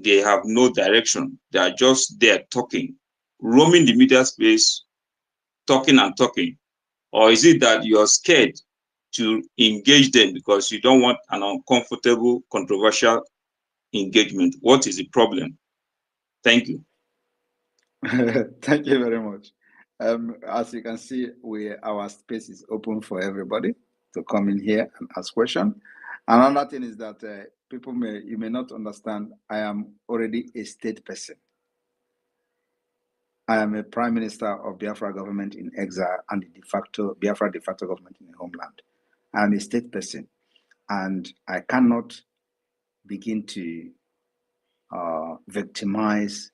they have no direction. They are just there talking, roaming the media space, talking and talking? Or is it that you're scared to engage them because you don't want an uncomfortable, controversial engagement? What is the problem? Thank you. Thank you very much. As you can see, our space is open for everybody to come in here and ask questions. Another thing is that you may not understand, I am already a state person. I am a prime minister of Biafra government in exile and the Biafra de facto government in the homeland. I am a state person, and I cannot begin to victimize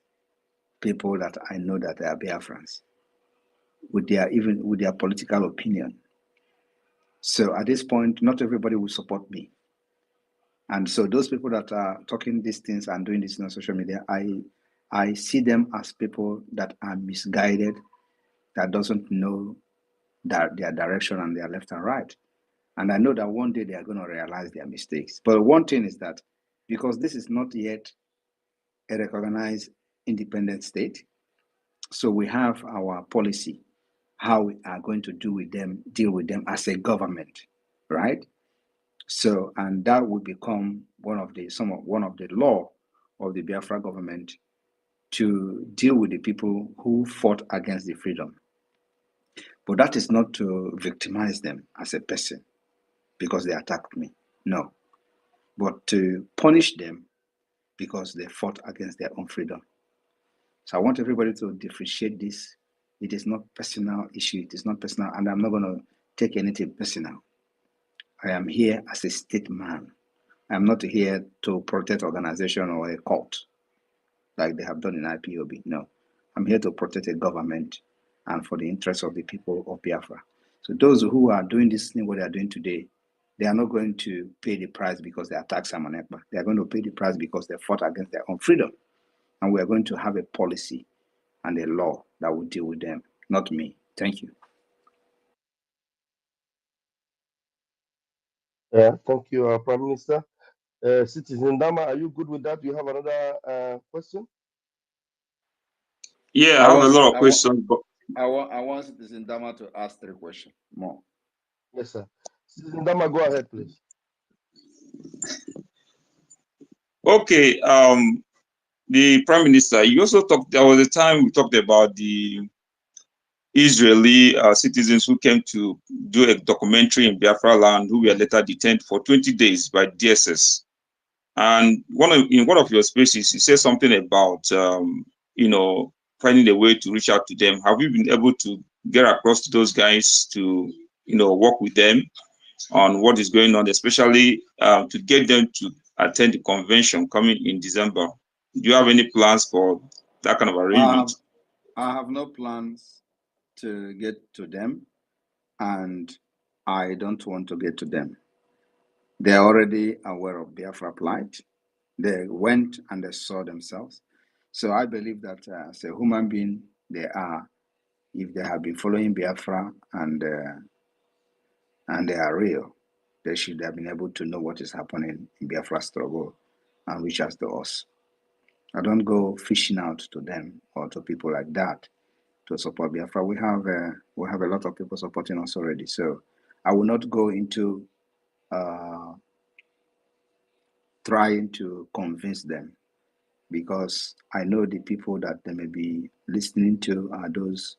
people that I know that they are Biafrans with their political opinion. So at this point, not everybody will support me. And so those people that are talking these things and doing this on social media, I see them as people that are misguided, that doesn't know their direction and their left and right. And I know that one day they are going to realize their mistakes. But one thing is that because this is not yet a recognized independent state, so we have our policy, how we are going to deal with them as a government, right? So, and that would become one of the law of the Biafra government to deal with the people who fought against the freedom. But that is not to victimize them as a person because they attacked me, no, but to punish them because they fought against their own freedom. So I want everybody to differentiate this. It is not personal issue. It is not personal, and I'm not going to take anything personal. I am here as a state man. I'm not here to protect organization or a cult like they have done in IPOB. No, I'm here to protect a government and for the interests of the people of Biafra. So those who are doing this thing, what they are doing today, they are not going to pay the price because they attacked Simon Ekpa. They are going to pay the price because they fought against their own freedom. And we are going to have a policy and a law that will deal with them, not me. Thank you. Yeah, thank you, Prime Minister. Citizen Dama, are you good with that? Do you have another question? Yeah, I have a lot of questions. But I want Citizen Dama to ask 3 questions more. Yes, sir. Citizen Dama, go ahead, please. Okay, the Prime Minister, you also talked, there was a time we talked about the Israeli citizens who came to do a documentary in Biafra land who were later detained for 20 days by DSS. And in one of your spaces, you said something about, finding a way to reach out to them. Have you been able to get across to those guys to, work with them on what is going on, especially to get them to attend the convention coming in December? Do you have any plans for that kind of arrangement? I have no plans to get to them, and I don't want to get to them. They are already aware of Biafra plight. They went and they saw themselves. So I believe that as a human being, if they have been following Biafra and they are real, they should have been able to know what is happening in Biafra struggle and reach out to us. I don't go fishing out to them or to people like that to support Biafra. We have a lot of people supporting us already. So I will not go into trying to convince them, because I know the people that they may be listening to are those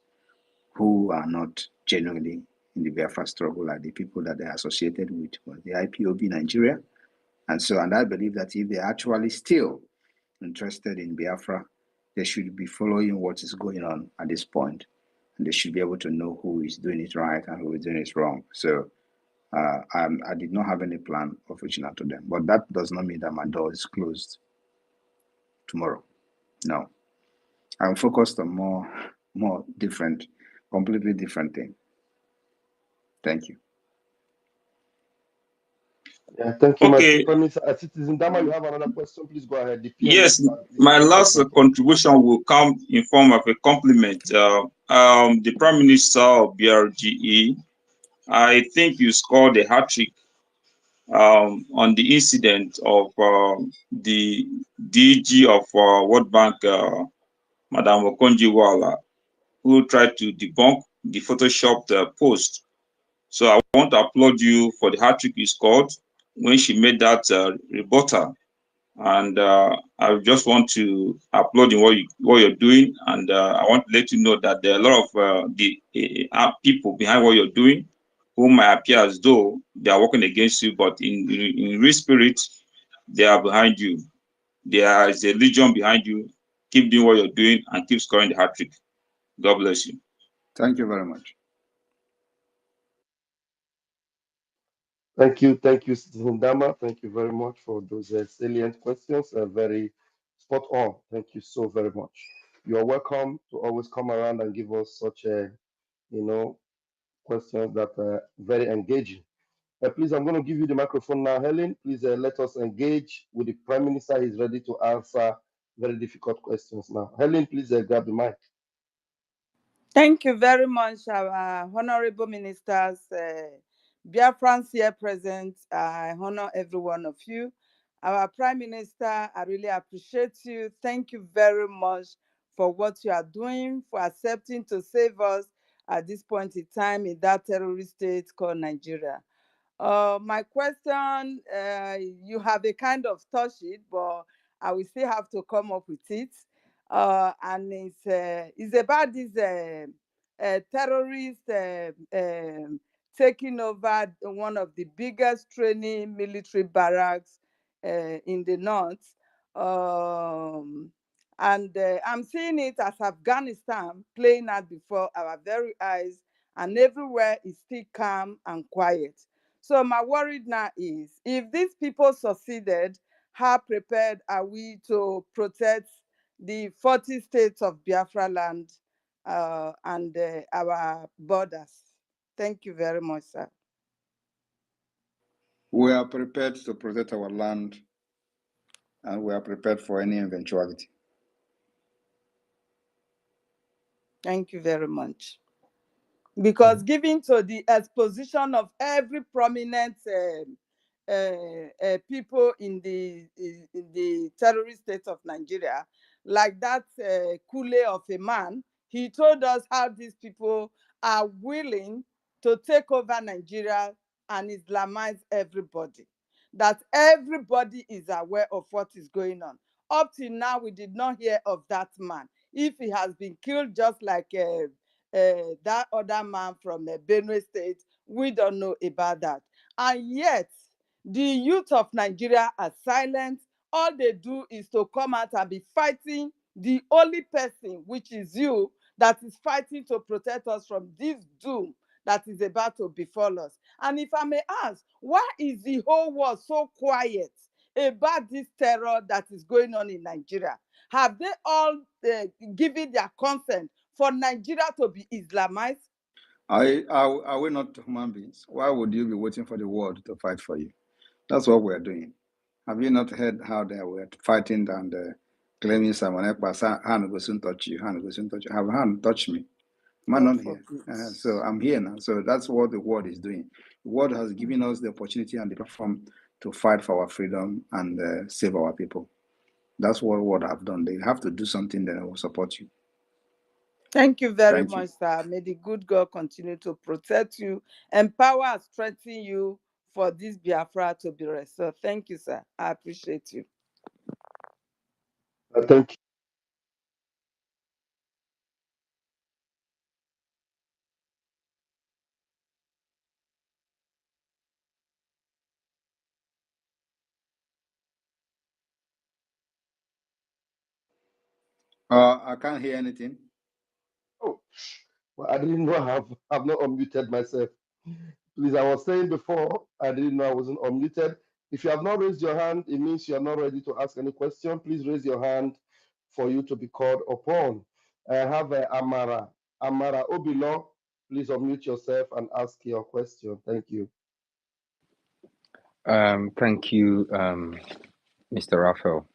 who are not genuinely in the Biafra struggle, like the people that they are associated with the IPOB Nigeria. And I believe that if they're actually still interested in Biafra, they should be following what is going on at this point, and they should be able to know who is doing it right and who is doing it wrong. So I did not have any plan of reaching out to them, but that does not mean that my door is closed tomorrow. No, I'm focused on more different, completely different thing. Thank you. Yeah, thank you, Okay. Citizen Dama, you have another question? Please go ahead. Yes, my last contribution will come in form of a compliment. The Prime Minister of BRGE, I think you scored a hat-trick on the incident of the DG of World Bank, Madam Okonji-Iweala, who tried to debunk the photoshopped post. So I want to applaud you for the hat trick you scored when she made that rebuttal. And I just want to applaud you what you're doing, and I want to let you know that there are a lot of the people behind what you're doing who might appear as though they are working against you, but in real spirit, they are behind you. There is a legion behind you. Keep doing what you're doing and keep scoring the hat trick. God bless you. Thank you very much. Thank you, Citizen Dama. Thank you very much for those salient questions. Very spot on. Thank you so very much. You are welcome to always come around and give us such you know, questions that are very engaging. Please, I'm going to give you the microphone now, Helen. Please let us engage with the Prime Minister. He's ready to answer very difficult questions now. Helen, please grab the mic. Thank you very much, our honorable ministers, Biafrans here present. I honor every one of you. Our Prime Minister, I really appreciate you. Thank you very much for what you are doing, for accepting to save us at this point in time in that terrorist state called Nigeria. My question, you have a kind of touched it, but I will still have to come up with it. And it's about this terrorist taking over one of the biggest training military barracks in the north. And I'm seeing it as Afghanistan playing out before our very eyes, and everywhere is still calm and quiet. So my worry now is, if these people succeeded, how prepared are we to protect the 40 states of Biafra land and our borders? Thank you very much, sir. We are prepared to protect our land, and we are prepared for any eventuality. Thank you very much. Because given to the exposition of every prominent people in the terrorist state of Nigeria, like that Kule of a man, he told us how these people are willing to take over Nigeria and Islamize everybody. That everybody is aware of what is going on. Up till now, we did not hear of that man. If he has been killed just like that other man from Benue State, we don't know about that. And yet, the youth of Nigeria are silent. All they do is to come out and be fighting the only person, which is you, that is fighting to protect us from this doom that is about to befall us. And if I may ask, why is the whole world so quiet about this terror that is going on in Nigeria? Have they all given their consent for Nigeria to be Islamized? Are we not human beings? Why would you be waiting for the world to fight for you? That's what we're doing. Have you not heard how they were fighting and claiming someone Ekpa hand will soon touch you, hand will soon touch you. Have hand touch me. Am I not here? So I'm here now. So that's what the world is doing. The world has given us the opportunity and the platform to fight for our freedom and save our people. That's what world have done. They have to do something that will support you. Thank you very much, sir. May the good God continue to protect you, empower and strengthen you for this Biafra to be restored. Thank you, sir. I appreciate you. Thank you. I can't hear anything. Oh, well, I didn't know I've not unmuted myself. Please, I was saying before, I didn't know I wasn't unmuted. If you have not raised your hand, it means you are not ready to ask any question. Please raise your hand for you to be called upon. I have Amara. Amara Obilo, please unmute yourself and ask your question. Thank you. Thank you, Mr. Raphael.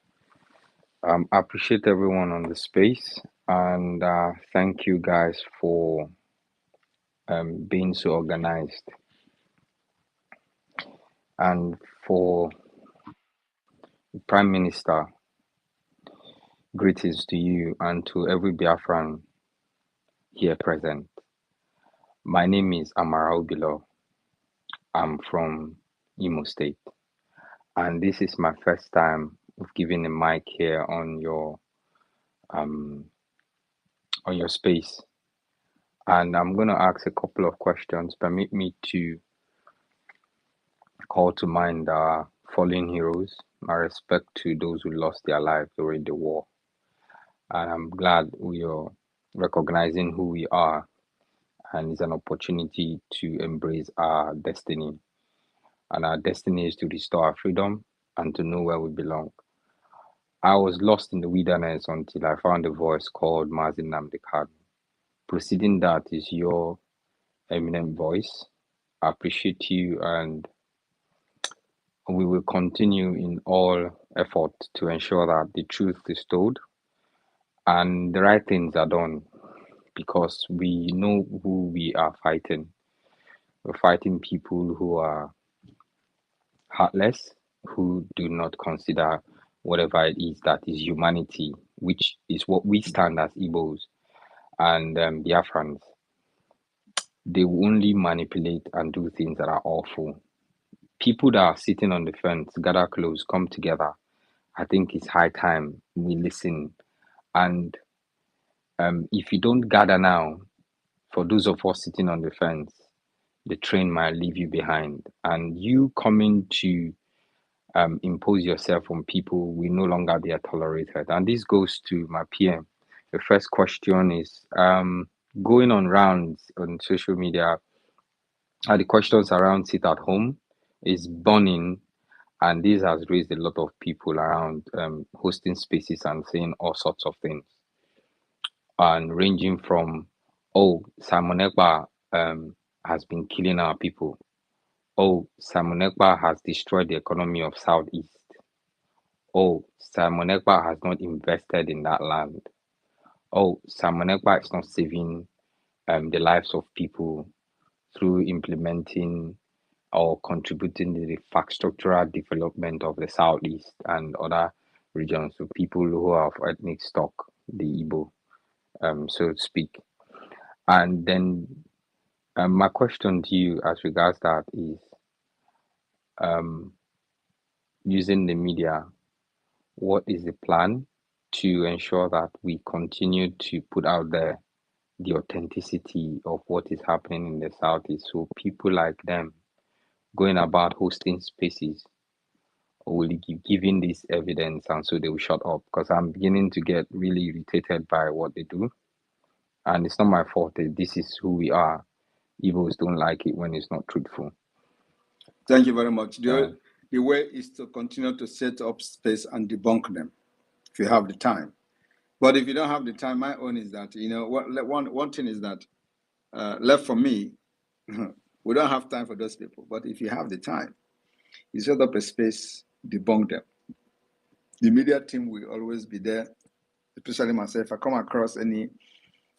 I appreciate everyone on the space, and thank you guys for being so organized. And for Prime Minister, greetings to you and to every Biafran here present. My name is Amara Obilo. I'm from Imo State, and this is my first time of giving a mic here on your space. And I'm going to ask a couple of questions. Permit me to call to mind our fallen heroes, my respect to those who lost their lives during the war. And I'm glad we are recognizing who we are, and it's an opportunity to embrace our destiny. And our destiny is to restore our freedom and to know where we belong. I was lost in the wilderness until I found a voice called Mazin Namdekan. Preceding that is your eminent voice. I appreciate you, and we will continue in all effort to ensure that the truth is told and the right things are done, because we know who we are fighting. We're fighting people who are heartless, who do not consider whatever it is that is humanity, which is what we stand as Igbos and Biafrans. They will only manipulate and do things that are awful. People that are sitting on the fence, gather close, come together. I think it's high time we listen. And if you don't gather now, for those of us sitting on the fence, the train might leave you behind. And you coming to impose yourself on people will no longer be tolerated. And this goes to my PM. The first question is going on rounds on social media. The questions around sit at home is burning, and this has raised a lot of people around hosting spaces and saying all sorts of things, and ranging from, oh, Simon Ekpa has been killing our people. Oh, Simon Ekpa has destroyed the economy of Southeast. Oh, Simon Ekpa has not invested in that land. Oh, Simon Ekpa is not saving the lives of people through implementing or contributing to the infrastructural development of the Southeast and other regions, so people who are of ethnic stock, the Igbo, so to speak. And then my question to you as regards that is, using the media, what is the plan to ensure that we continue to put out there the authenticity of what is happening in the Southeast, so people like them going about hosting spaces will be giving this evidence, and so they will shut up? Because I'm beginning to get really irritated by what they do, and it's not my fault. This is who we are. Igbos don't like it when it's not truthful. Thank you very much. The way is to continue to set up space and debunk them if you have the time. But if you don't have the time, my own is that, one thing is that left for me, we don't have time for those people. But if you have the time, you set up a space, debunk them. The media team will always be there, especially myself. If I come across any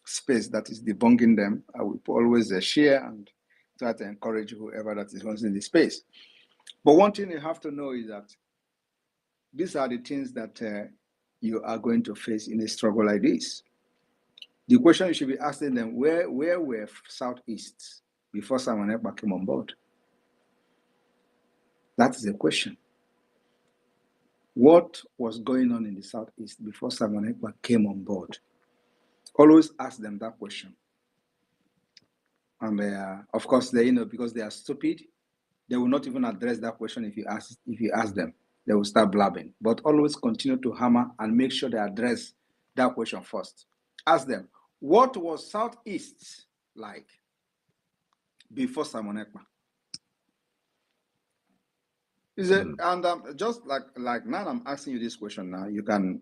space that is debunking them, I will always share and try to encourage whoever that is hosting the space. But one thing you have to know is that these are the things that you are going to face in a struggle like this. The question you should be asking them, where were Southeast before Simon Ekpa came on board? That is the question. What was going on in the Southeast before Simon Ekpa came on board? Always ask them that question. And of course, because they are stupid, they will not even address that question if you ask them. They will start blabbing. But always continue to hammer and make sure they address that question first. Ask them, what was Southeast like before Simon Ekpa? Is it? And just like now, I'm asking you this question. Now you can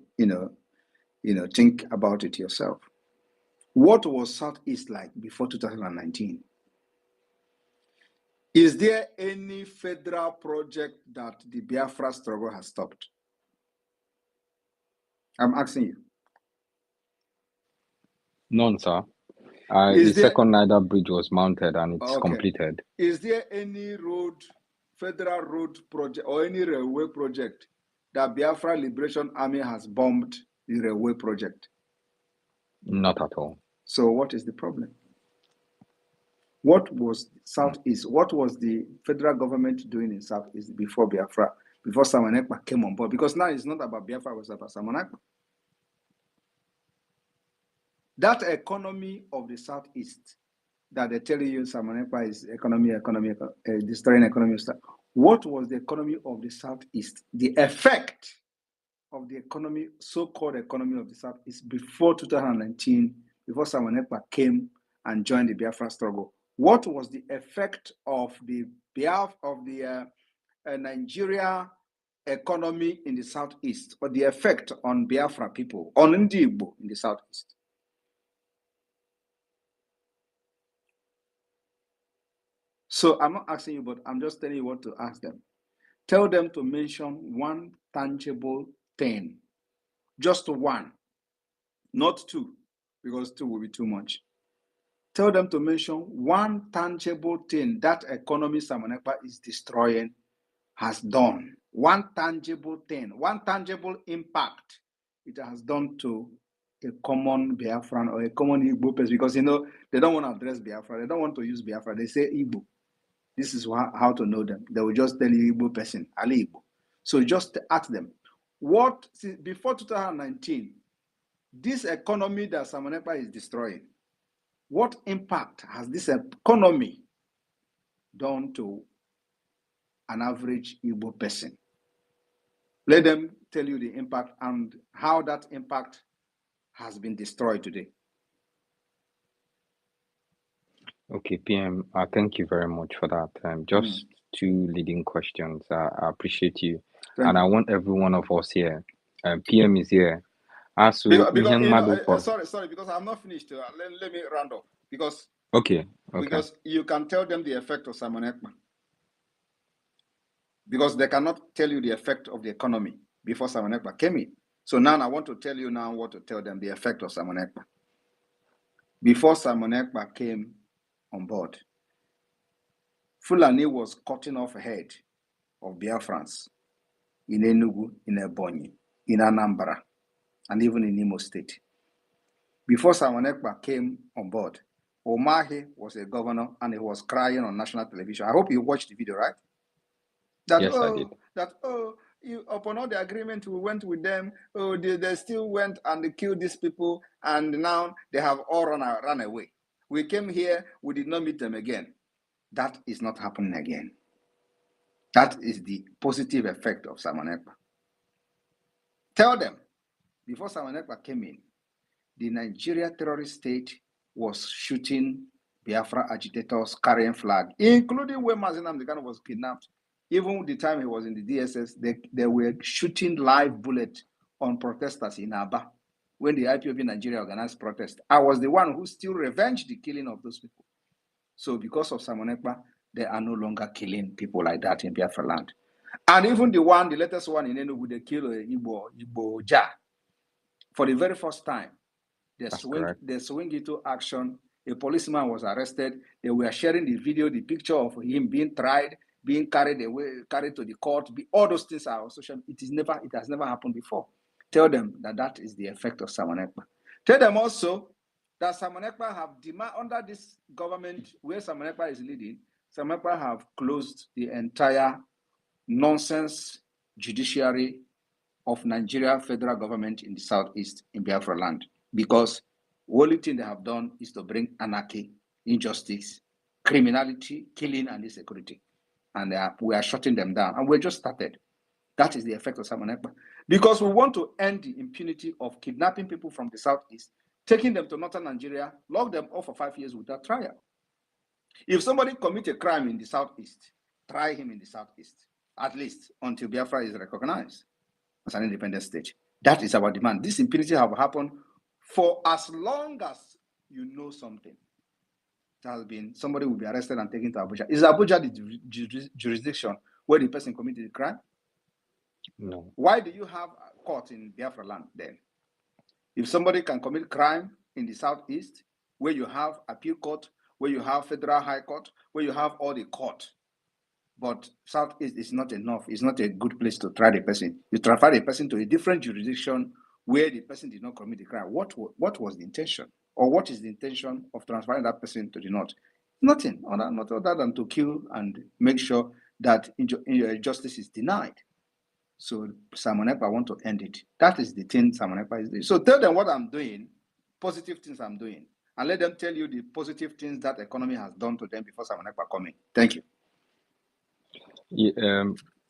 think about it yourself. What was Southeast like before 2019? Is there any federal project that the Biafra struggle has stopped? I'm asking you. None, sir. The second Niger Bridge was mounted and it's completed. Is there any federal road project or any railway project that Biafra Liberation Army has bombed the railway project? Not at all. So what is the problem? What was Southeast? What was the federal government doing in Southeast before Biafra, before Simon Ekpa came on board? Because now it's not about Biafra, it's about Simon Ekpa. That economy of the Southeast that they're telling you Simon Ekpa is destroying economy. What was the economy of the Southeast? The effect of the economy, so-called economy of the Southeast before 2019, before Simon Ekpa came and joined the Biafra struggle. What was the effect of the Nigeria economy in the Southeast, or the effect on Biafra people, on Ndigbo in the Southeast? So I'm not asking you, but I'm just telling you what to ask them. Tell them to mention one tangible thing, just one, not two, because two will be too much. Tell them to mention one tangible thing that economy Simon Ekpa is destroying has done. One tangible thing, one tangible impact it has done to a common Biafran or a common Igbo person, because they don't want to address Biafra. They don't want to use Biafra. They say Igbo. This is how to know them. They will just tell you Igbo person, Ali Igbo. So just ask them, before 2019, this economy that Simon Ekpa is destroying, what impact has this economy done to an average Igbo person? Let them tell you the impact and how that impact has been destroyed today. Okay, PM, thank you very much for that. Just two leading questions. I appreciate you. Thank I you. want every one of us here. PM is here. Sorry, because I'm not finished. Let me round up. Because you can tell them the effect of Simon Ekpa. Because they cannot tell you the effect of the economy before Simon Ekpa came in. So now I want to tell you now what to tell them, the effect of Simon Ekpa. Before Simon Ekpa came on board, Fulani was cutting off head of Biafrans in Enugu, in Ebonyi, in Anambra, and even in Imo State. Before Simon Ekpa came on board, Omahe was a governor and he was crying on national television. I hope you watched the video, right? Yes, I did. Upon all the agreement we went with them, they still went and they killed these people, and now they have all run away. We came here, we did not meet them again. That is not happening again. That is the positive effect of Simon Ekpa. Tell them, before Simon Ekpa came in, the Nigeria terrorist state was shooting Biafra agitators carrying flag, including when Mazi Nnamdi Kanu was kidnapped. Even the time he was in the DSS, they were shooting live bullets on protesters in Aba when the IPOB Nigeria organized protest. I was the one who still revenged the killing of those people. So because of Simon Ekpa, they are no longer killing people like that in Biafra land. And even the latest one in Enugu, they killed Igbo Ja. For the very first time, they swing into action. A policeman was arrested. They were sharing the video, the picture of him being tried, being carried to the court. All those things are on social. It has never happened before. Tell them that is the effect of Simon Ekpa. Tell them also that Simon Ekpa have demand under this government where Simon Ekpa is leading. Simon Ekpa have closed the entire nonsense judiciary of Nigeria federal government in the southeast in Biafra land, because the only thing they have done is to bring anarchy, injustice, criminality, killing, and insecurity. And we are shutting them down. And we just started. That is the effect of Simon Ekpa. Because we want to end the impunity of kidnapping people from the southeast, taking them to northern Nigeria, lock them up for 5 years without trial. If somebody commits a crime in the southeast, try him in the southeast, at least until Biafra is recognized as an independent state. That is our demand. This impunity have happened for as long as you know something. It has been, somebody will be arrested and taken to Abuja. Is Abuja the jurisdiction where the person committed the crime? No. Why do you have a court in Biafra land then? If somebody can commit crime in the southeast, where you have appeal court, where you have federal high court, where you have all the court, But Southeast is not enough. It's not a good place to try the person. You transfer the person to a different jurisdiction where the person did not commit the crime. What was the intention? Or what is the intention of transferring that person to the north? Nothing, not other than to kill and make sure that justice is denied. So Simon Ekpa want to end it. That is the thing Simon Ekpa is doing. So tell them what I'm doing, positive things I'm doing, and let them tell you the positive things that economy has done to them before Simon Ekpa come in. Thank you. Yeah,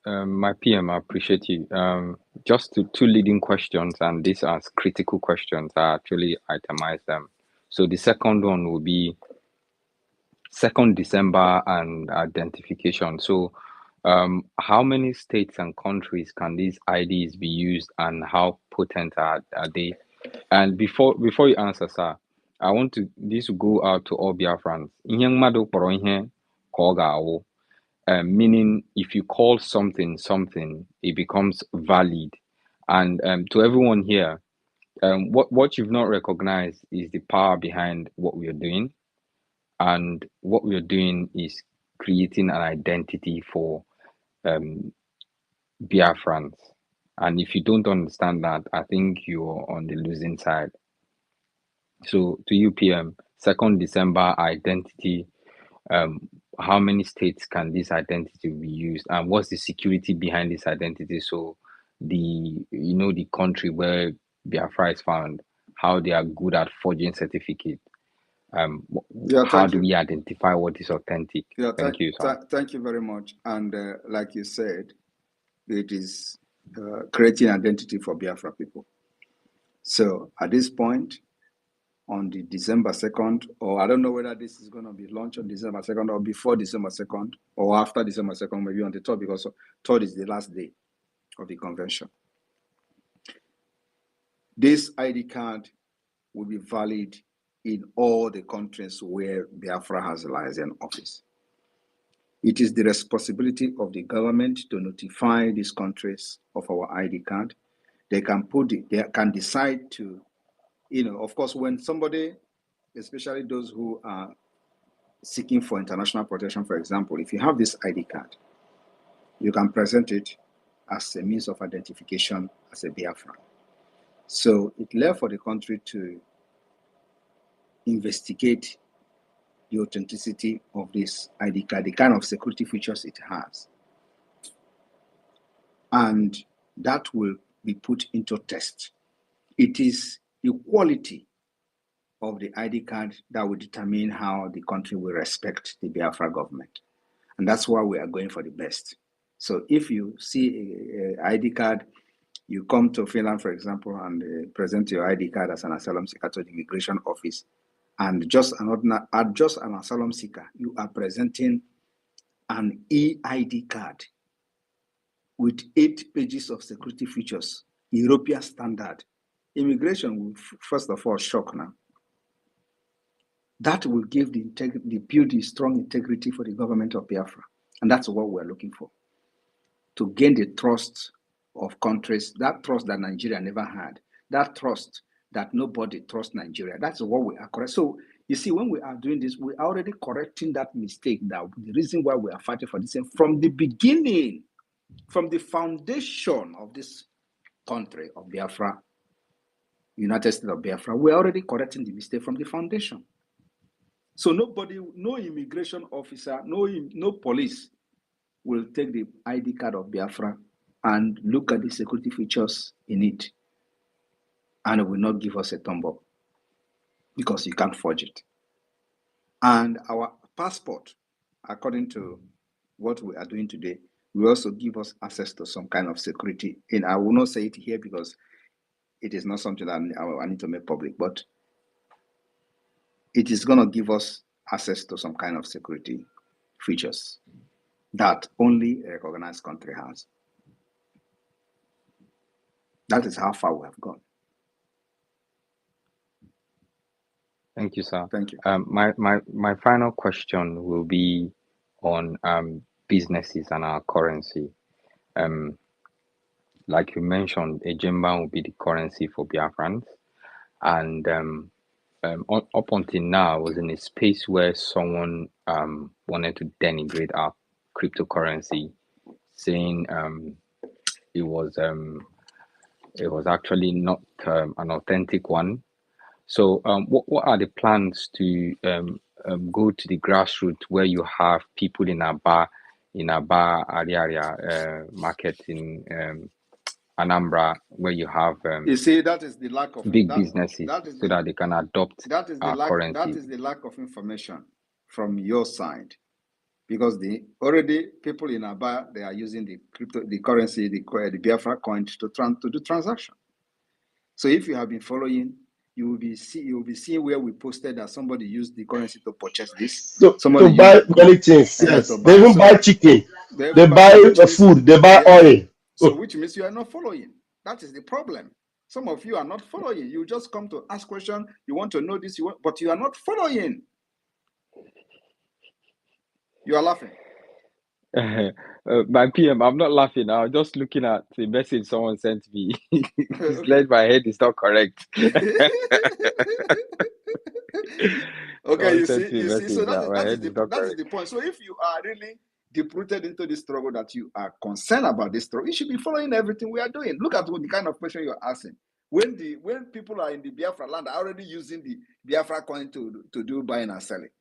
my PM, I appreciate you. Just two leading questions, and these are critical questions. I actually itemized them. So the second one will be 2nd December and identification. So, how many states and countries can these IDs be used, and how potent are they? And before you answer, sir, I want this to go out to all Biafrans. Ihe mmadụ kpọrọ ihe ka ọ ga-awụ. Meaning, if you call something, it becomes valid. And to everyone here, what you've not recognized is the power behind what we are doing. And what we are doing is creating an identity for Biafrans. And if you don't understand that, I think you're on the losing side. So to you, PM, 2nd December identity. How many states can this identity be used, and what's the security behind this identity? So the country where Biafra is found, how they are good at forging certificate. How do we identify what is authentic? Thank you, sir. Thank you very much. And like you said, it is creating identity for Biafra people. So at this point, on the December 2nd, or I don't know whether this is going to be launched on December 2nd or before December 2nd or after December 2nd, maybe on the 3rd, because 3rd is the last day of the convention. This ID card will be valid in all the countries where Biafra has a liaison office. It is the responsibility of the government to notify these countries of our ID card. They can decide to, of course, when somebody, especially those who are seeking for international protection, for example, if you have this ID card, you can present it as a means of identification as a Biafran. So it left for the country to investigate the authenticity of this ID card, the kind of security features it has. And that will be put into test. It is the quality of the ID card that will determine how the country will respect the Biafra government. And that's why we are going for the best. So if you see an ID card, you come to Finland, for example, and present your ID card as an asylum seeker to the immigration office, and just an asylum seeker, you are presenting an e-ID card with 8 pages of security features, European standard. Immigration will first of all shock now. That will give build the strong integrity for the government of Biafra. And that's what we're looking for. To gain the trust of countries, that trust that Nigeria never had, that trust that nobody trusts Nigeria. That's what we are correct. So you see, when we are doing this, we are already correcting that mistake. That the reason why we are fighting for this from the beginning, from the foundation of this country of Biafra, United States of Biafra, we are already correcting the mistake from the foundation. So nobody, no immigration officer, no police will take the ID card of Biafra and look at the security features in it, and it will not give us a thumb up because you can't forge it. And our passport, according to what we are doing today, will also give us access to some kind of security. And I will not say it here because it is not something that I need to make public, but it is going to give us access to some kind of security features that only a recognized country has. That is how far we have gone. Thank you, sir. Thank you. My final question will be on businesses and our currency. Like you mentioned, Ejimba will be the currency for Biafrans, and up until now, I was in a space where someone wanted to denigrate our cryptocurrency, saying it was actually not an authentic one. So what are the plans to go to the grassroots where you have people in Aba area market in Anambra, where you have You see, that is the lack of big businesses, that is so that they can adopt that is the our lack currency? that is the lack of information from your side, because already people in Aba, they are using the currency, the Biafra coin to do transaction. So if you have been following, you will be seeing where we posted that somebody used the currency to purchase this. Somebody to buy many things, yes. They even buy chicken, they buy food, they buy oil. So which means you are not following. That is the problem. Some of you are not following. You just come to ask questions. You want to know this, but you are not following. You are laughing. My PM, I'm not laughing. I'm just looking at the message someone sent me. It's like my head is not correct. Okay, you see. So that is the point. So if you are really deep-rooted into this struggle, that you are concerned about this struggle, you should be following everything we are doing. Look at the kind of question you're asking. When people are in the Biafra land, are already using the Biafra coin to do buying and selling.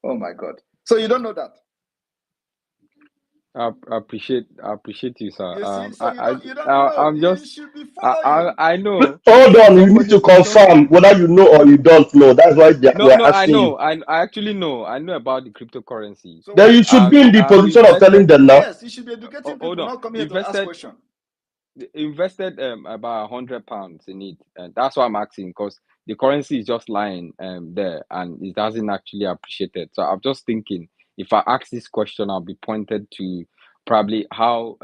Oh my God! So you don't know that. I appreciate you, sir. You see, so you don't know. I'm just, you should be following. I know. Hold on, you need to confirm whether you know or you don't know. That's why we're asking you. I actually know. I know about the cryptocurrency. So then you should be in the position of telling them now. Yes, you should be educating people, not coming here to ask questions. Invested about £100 in it, and that's why I'm asking, because the currency is just lying there, and it doesn't actually appreciate it. So I'm just thinking, if I ask this question, I'll be pointed to probably how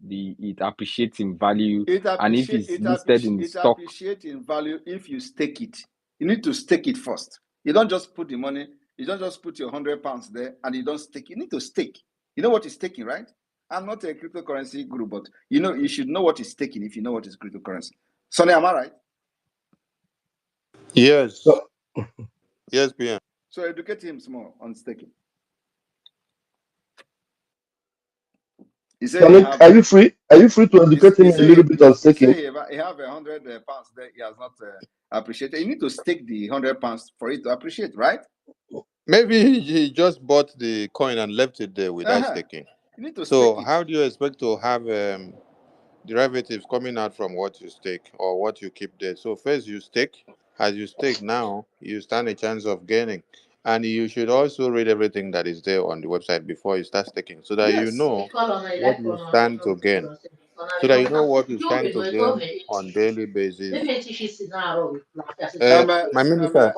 it appreciates in value, and if it's listed in stock. It appreciates in value if you stake it. You need to stake it first. You don't just put the money. You don't just put your £100 there and you don't stake. You need to stake. You know what is staking, right? I'm not a cryptocurrency guru, but you should know what is staking if you know what is cryptocurrency. Sonny, am I right? Yes. Yes, PM. So educate him small on staking. He said, are you free? Are you free to educate him a little bit on staking? He have £100 there. He has not appreciated. You need to stake the £100 for it to appreciate, right? Maybe he just bought the coin and left it there without staking. You need to so stake it. How do you expect to have derivatives coming out from what you stake or what you keep there? So first you stake. As you stake now, you stand a chance of gaining. And you should also read everything that is there on the website before you start staking, so that you know what you stand to gain. So that you know what you stand to gain on daily basis. My minister,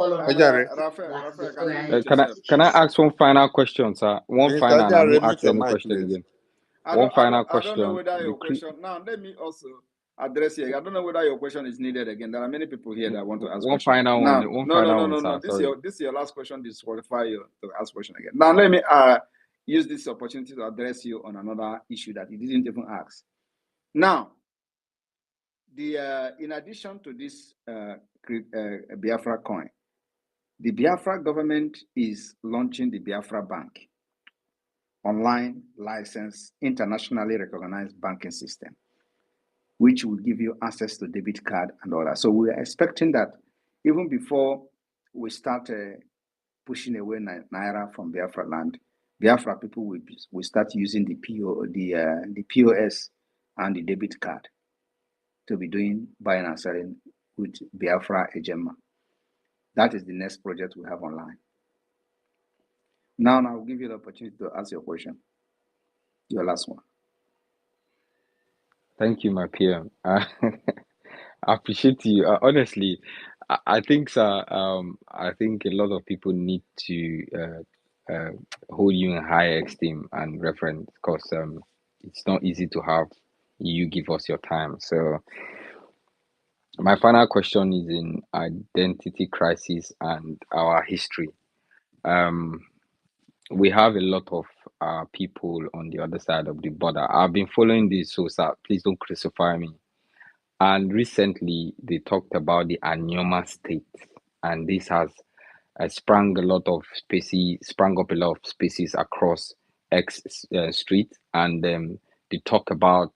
can I ask one final question, sir? One final, and I won't ask any question again. One final question. I don't know whether your question. Now, let me also address here. I don't know whether your question is needed again. There are many people here that want to ask one final one. No. This is your last question. Disqualify you to ask question again. Now, let me use this opportunity to address you on another issue that you didn't even ask. Now, in addition to this Biafra coin, the Biafra government is launching the Biafra Bank, online licensed, internationally recognized banking system, which will give you access to debit card and all that. So we are expecting that even before we start pushing away Naira from Biafra land, Biafra people will start using the POS and the debit card to be doing buying and selling with Biafra Ejema. That is the next project we have online. Now I'll give you the opportunity to ask your question. Your last one. Thank you, my PM. I appreciate you. Honestly, I think, sir. I think a lot of people need to hold you in high esteem and reference, because it's not easy to have you give us your time. So my final question is in identity crisis and our history. We have a lot of people on the other side of the border. I've been following this, so sir, please don't crucify me. And recently, they talked about the Anyoma state, and this has sprung up a lot of species across X street, and they talk about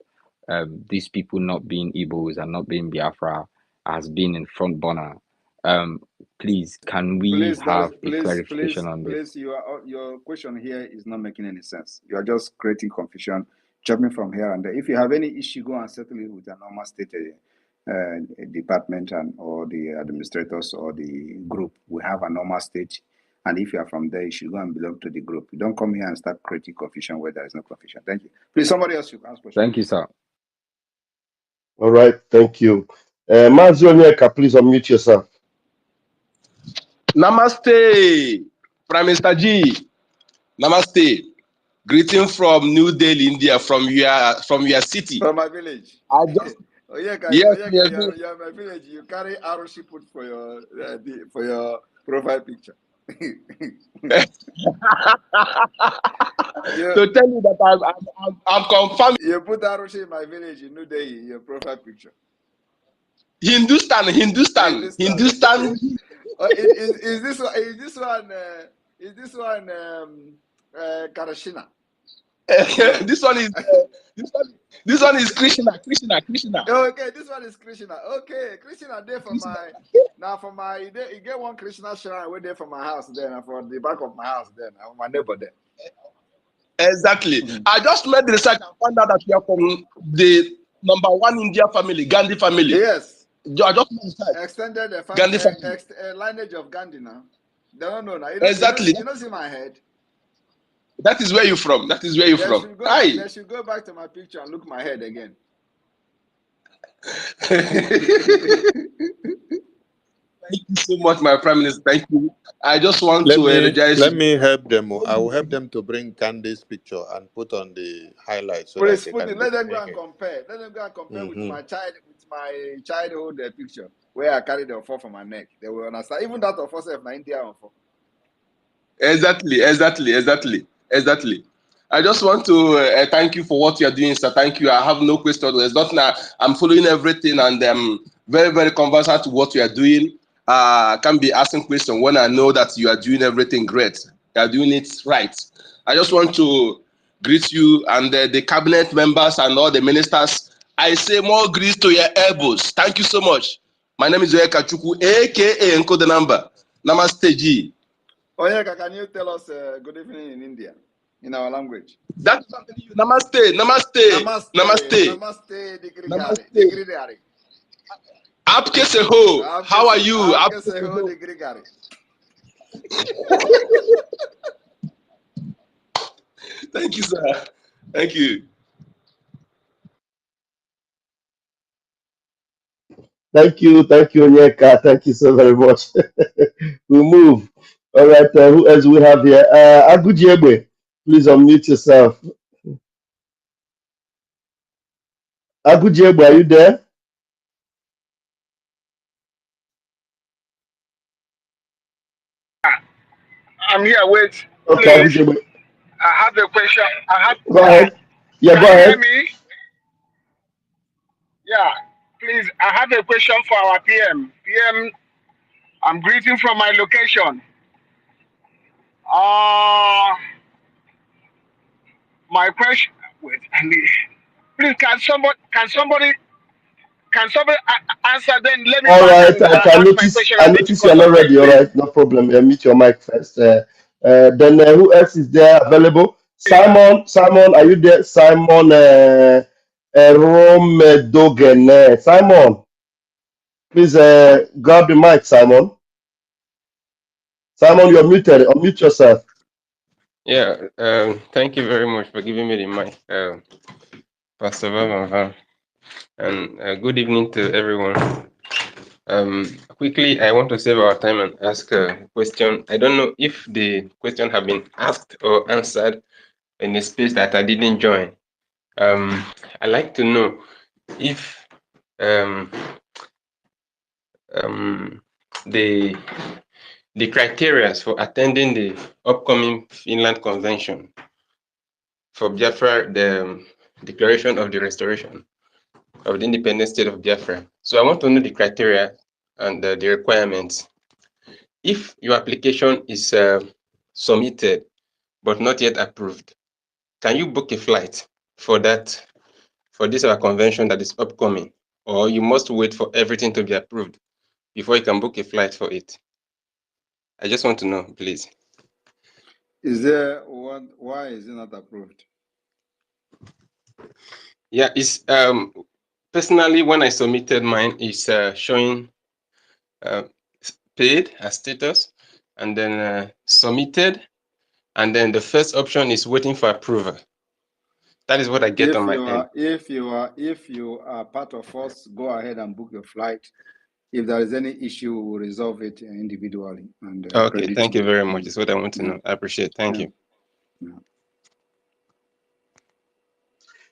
these people not being Igbos and not being Biafra as being in front burner. Please, can we Please, have a clarification on this? please, your question here is not making any sense. You are just creating confusion, jumping from here and there. If you have any issue, go and settle it with a normal state department and or the administrators or the group. We have a normal state, and if you are from there, you should go and belong to the group. You don't come here and start creating confusion where there is no confusion. Thank you. Please, somebody else should ask question. Thank you, sir. All right, thank you. Mazi Onyeka, please unmute yourself. Namaste, Prime Minister G. Namaste. Greeting from New Delhi, India, from your city. From my village. I just Oyeka, yes, you're my village. You carry Aroshi put for your profile picture. to tell you that I'm confirmed. You put Aroshi in my village in New Delhi, your profile picture. Hindustan. Oh, is this one Karashina? this one is Krishna. Oh, okay, this one is Krishna. Okay, Krishna there for my you get one Krishna shrine way there for my house then and for the back of my house then and my neighbor there. Exactly. I just made the research and found out that you are from the #1 India family, Gandhi family. Yes. I just made research. Extended the Gandhi family. lineage of Gandhi now. They don't know now. Exactly. You don't see my head. That is where you're from. They should go back to my picture and look my head again. Thank you so much, my Prime Minister. Thank you. I just want Let me help them. I will help them to bring Candy's picture and put on the highlights. So Please put it. Let them go and compare. Let them go and compare with my childhood picture where I carried the offer from my neck. They will understand. Even that offer self na India offer. Exactly. I just want to thank you for what you are doing, sir. Thank you. I have no question. There's nothing. I'm following everything, and I'm very, very conversant to what you are doing. I can be asking questions when I know that you are doing everything great. You are doing it right. I just want to greet you and the cabinet members and all the ministers. I say more greets to your elbows. Thank you so much. My name is Oyeka Chukwu, aka Enko the number. Namaste G. Oyeka, can you tell us good evening in India in our language? That's something you. Namaste. Namaste. Apke se ho. How are you? Apke se ho de Grigari. Thank you, sir. Thank you. Thank you, Onyeka. Thank you so very much. We'll move. All right, who else we have here? Agujiegbe, please unmute yourself. Agujiegbe, are you there? I'm here. Wait, Okay, please. Agujiegbe. I have a question. Go ahead. Yeah, Can go you ahead. hear me? Yeah, please. I have a question for our PM. PM, I'm greeting from my location. My question. Wait, please. Can somebody answer? Then let me All back right, and I can ask my notice. question I a bit notice you're because not of ready. time, All please. right, no problem. Mute your mic first. Then who else is there available? Simon, are you there? Simon Rome Dogen. Simon, please grab the mic, Simon. Simon, you're muted. Unmute yourself. Yeah, thank you very much for giving me the mic, Pastor Vavan. And good evening to everyone. Quickly, I want to save our time and ask a question. I don't know if the question have been asked or answered in a space that I didn't join. I'd like to know if the criteria for attending the upcoming Finland Convention for Biafra, the Declaration of the Restoration of the Independent State of Biafra. So I want to know the criteria and the requirements. If your application is submitted but not yet approved, can you book a flight for that, for this our convention that is upcoming, or you must wait for everything to be approved before you can book a flight for it? I just want to know, please. Is there what? Why is it not approved? Yeah, it's personally when I submitted mine, it's showing paid as status, and then submitted, and then the first option is waiting for approval. That is what I get on my end. If you are part of us, go ahead and book your flight. If there is any issue, we will resolve it individually. And okay, thank you very much. That's what I want to know. I appreciate it. Thank you.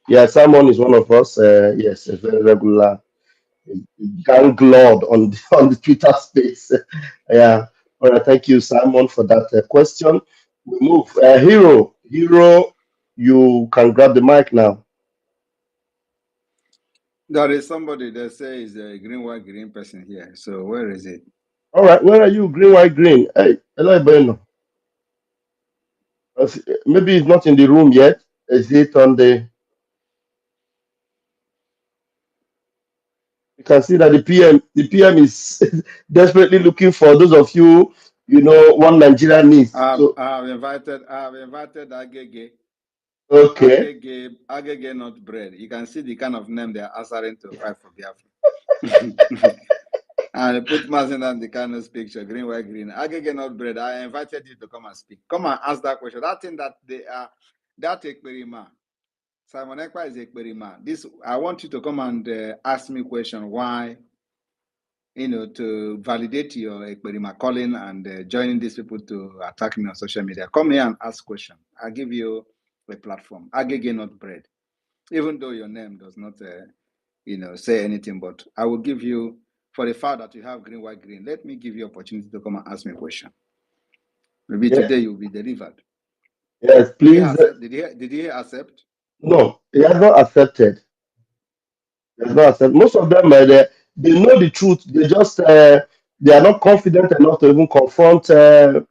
Yeah, Simon is one of us. Yes, a very regular gang lord on on the Twitter space. Yeah. All right. Thank you, Simon, for that question. We move. Hero, you can grab the mic now. There is somebody that says a green, white, green person here. So where is it? All right. Where are you? Green, white, green. Hey, hello, Bueno. Maybe it's not in the room yet. Is it on the? You can see that the PM is desperately looking for those of you, one Nigeria needs. So, I have invited Agege. okay. Agege not bread. You can see the kind of name they are answering to fight for Biafra. And put Mazin on the Kano's picture, green, white, green. Agege not bread. I invited you to come and speak. Come and ask that question. That thing that they are, that Ekperima. Simon Ekpa is Ekperima. This, I want you to come and ask me question why, to validate your Ekperima calling and joining these people to attack me on social media. Come here and ask question. I'll give you a platform. Agege not bread. Even though your name does not, say anything, but I will give you, for the fact that you have green, white, green, let me give you opportunity to come and ask me a question. Maybe today you'll be delivered. Yes, please. Did he accept? No, he has not accepted. He has not accepted. Most of them, they know the truth. They are not confident enough to even confront the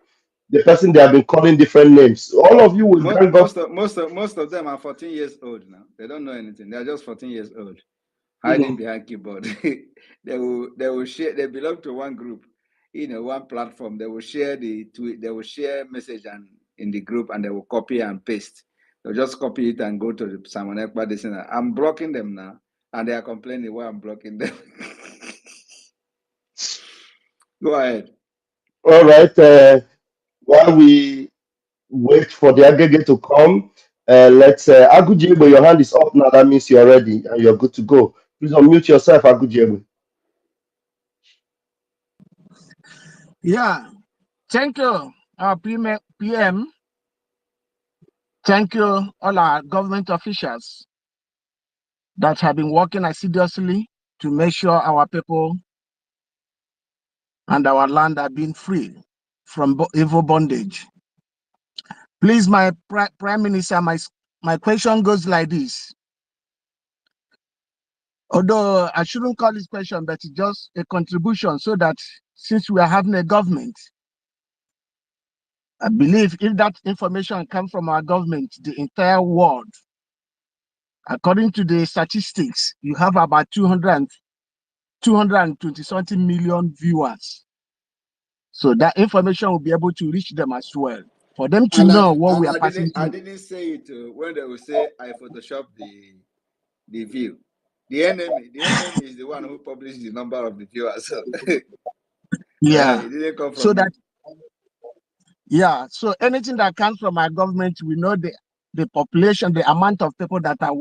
person they have been calling different names. All of you will gang up. Most of them are 14 years old now. They don't know anything. They are just 14 years old, hiding behind keyboard. They will share. They belong to one group, one platform. They will share the tweet. They will share message and in the group, and they will copy and paste. They'll just copy it and go to the Simon Ekpa. They say, I'm blocking them now, and they are complaining why I'm blocking them. Go ahead. All right. While we wait for the aggregate to come, let's Agujebe, your hand is up now. That means you're ready and you're good to go. Please unmute yourself, Agujebe. Yeah, thank you, our PM. Thank you, all our government officials that have been working assiduously to make sure our people and our land are being free from evil bondage. Please, my Prime Minister, my question goes like this. Although I shouldn't call this question, but it's just a contribution so that since we are having a government, I believe if that information comes from our government, the entire world, according to the statistics, you have about 220 something million viewers. So that information will be able to reach them as well, for them to know what we are passing through. I didn't say it when they will say I Photoshop the view. The enemy is the one who published the number of the viewers. So yeah, it didn't come from so that so anything that comes from our government, we know the population, the amount of people that are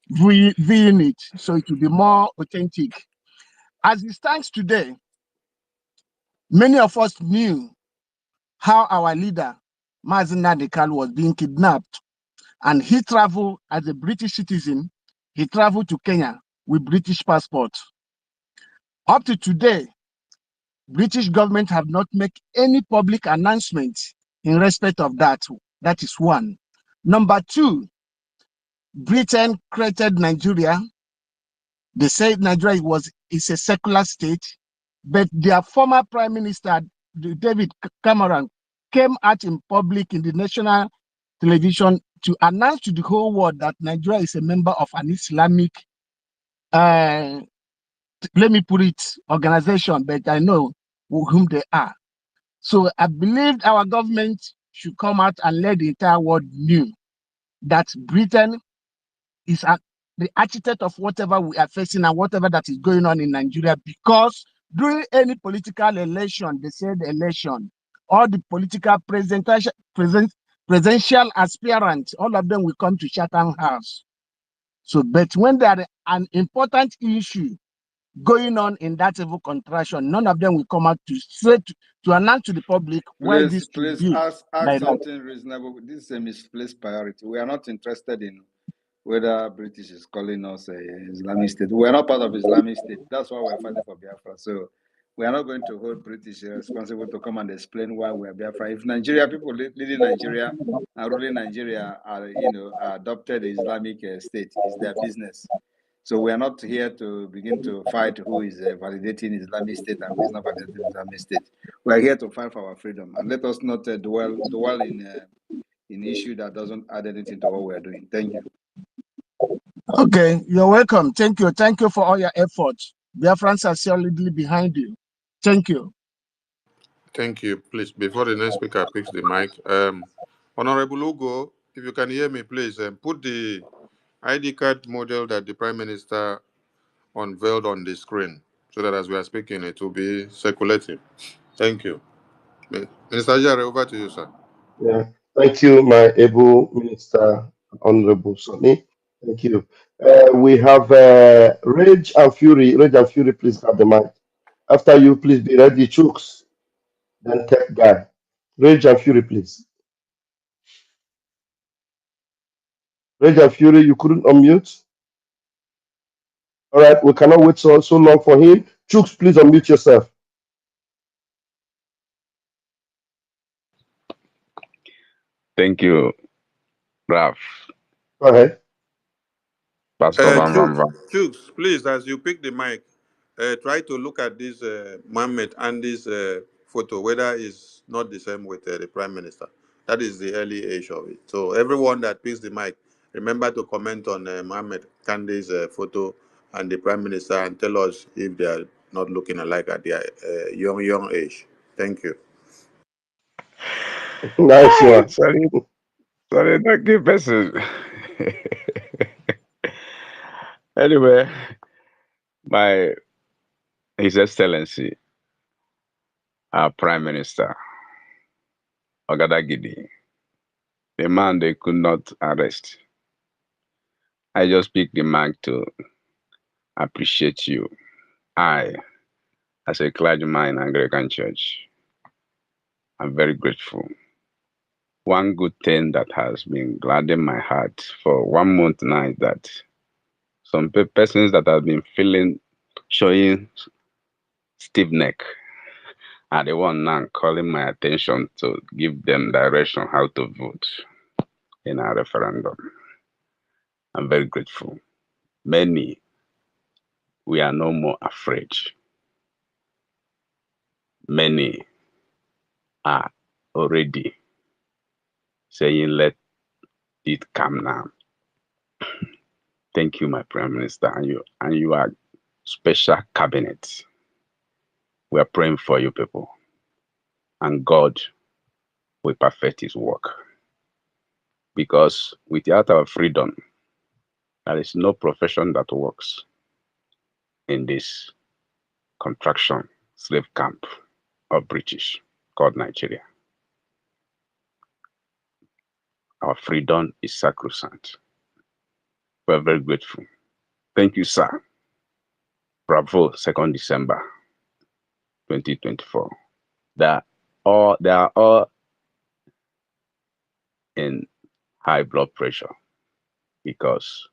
viewing it, so it will be more authentic. As it stands today, many of us knew how our leader, Mazi Nnamdi Kanu, was being kidnapped, and he traveled as a British citizen. He traveled to Kenya with British passport. Up to today, British government have not made any public announcement in respect of that. That is one. Number two, Britain created Nigeria. They said Nigeria is a secular state, but their former Prime Minister, David Cameron, came out in public in the national television to announce to the whole world that Nigeria is a member of an Islamic, let me put it, organization, but I know whom they are. So I believe our government should come out and let the entire world know that Britain is the architect of whatever we are facing and whatever that is going on in Nigeria, because during any political election, they said election, all the political presidential aspirants, all of them will come to Chatham House. So, but when there are an important issue going on in that evil contraction, none of them will come out to say to announce to the public why this should be Ask like that. something reasonable. This is a misplaced priority. We are not interested in whether British is calling us a Islamic state. We are not part of Islamic state. That's why we're fighting for Biafra. So we are not going to hold British responsible to come and explain why we are Biafra. If Nigeria, people leading Nigeria and ruling Nigeria are, are adopted Islamic state, is their business. So we are not here to begin to fight who is validating Islamic state and who is not validating Islamic state. We are here to fight for our freedom, and let us not dwell in issue that doesn't add anything to what we are doing. Thank you. Okay, you're welcome. Thank you. Thank you for all your efforts. Biafrans are solidly behind you. Thank you. Thank you. Please, before the next speaker picks the mic, Honorable Ugo, if you can hear me, please put the ID card model that the Prime Minister unveiled on the screen so that as we are speaking, it will be circulating. Thank you. Minister Jare, over to you, sir. Yeah, thank you, my able Minister, Honorable Sonny. Thank you. We have Rage and Fury. Rage and Fury, please have the mic. After you, please be ready, Chooks, then Tech Guy. Rage and Fury, please. Rage and Fury, you couldn't unmute? All right, we cannot wait so long for him. Chooks, please unmute yourself. Thank you, Raf. Go ahead. Pastor Van Van Van. Chooks, please, as you pick the mic, try to look at this Mohammed and this photo, whether it's not the same with the Prime Minister. That is the early age of it. So everyone that picks the mic, remember to comment on Mohammed Kandi's photo and the Prime Minister and tell us if they are not looking alike at their young age. Thank you. Nice one. Sorry, don't give person. Anyway, His Excellency, our Prime Minister, Ogadagidi, the man they could not arrest. I just picked the mic to appreciate you. I, as a clergyman in Anglican Church, I'm very grateful. One good thing that has been gladdening my heart for 1 month now is that some persons that have been showing stiff neck are the one now calling my attention to give them direction how to vote in our referendum. I'm very grateful. Many, we are no more afraid. Many are already saying, let it come now. Thank you, my Prime Minister, and you are special cabinet. We are praying for you people, and God will perfect His work. Because without our freedom, there is no profession that works in this contraction slave camp of British called Nigeria. Our freedom is sacrosanct. We are very grateful. Thank you, sir. Bravo, 2nd December 2024. They are all in high blood pressure because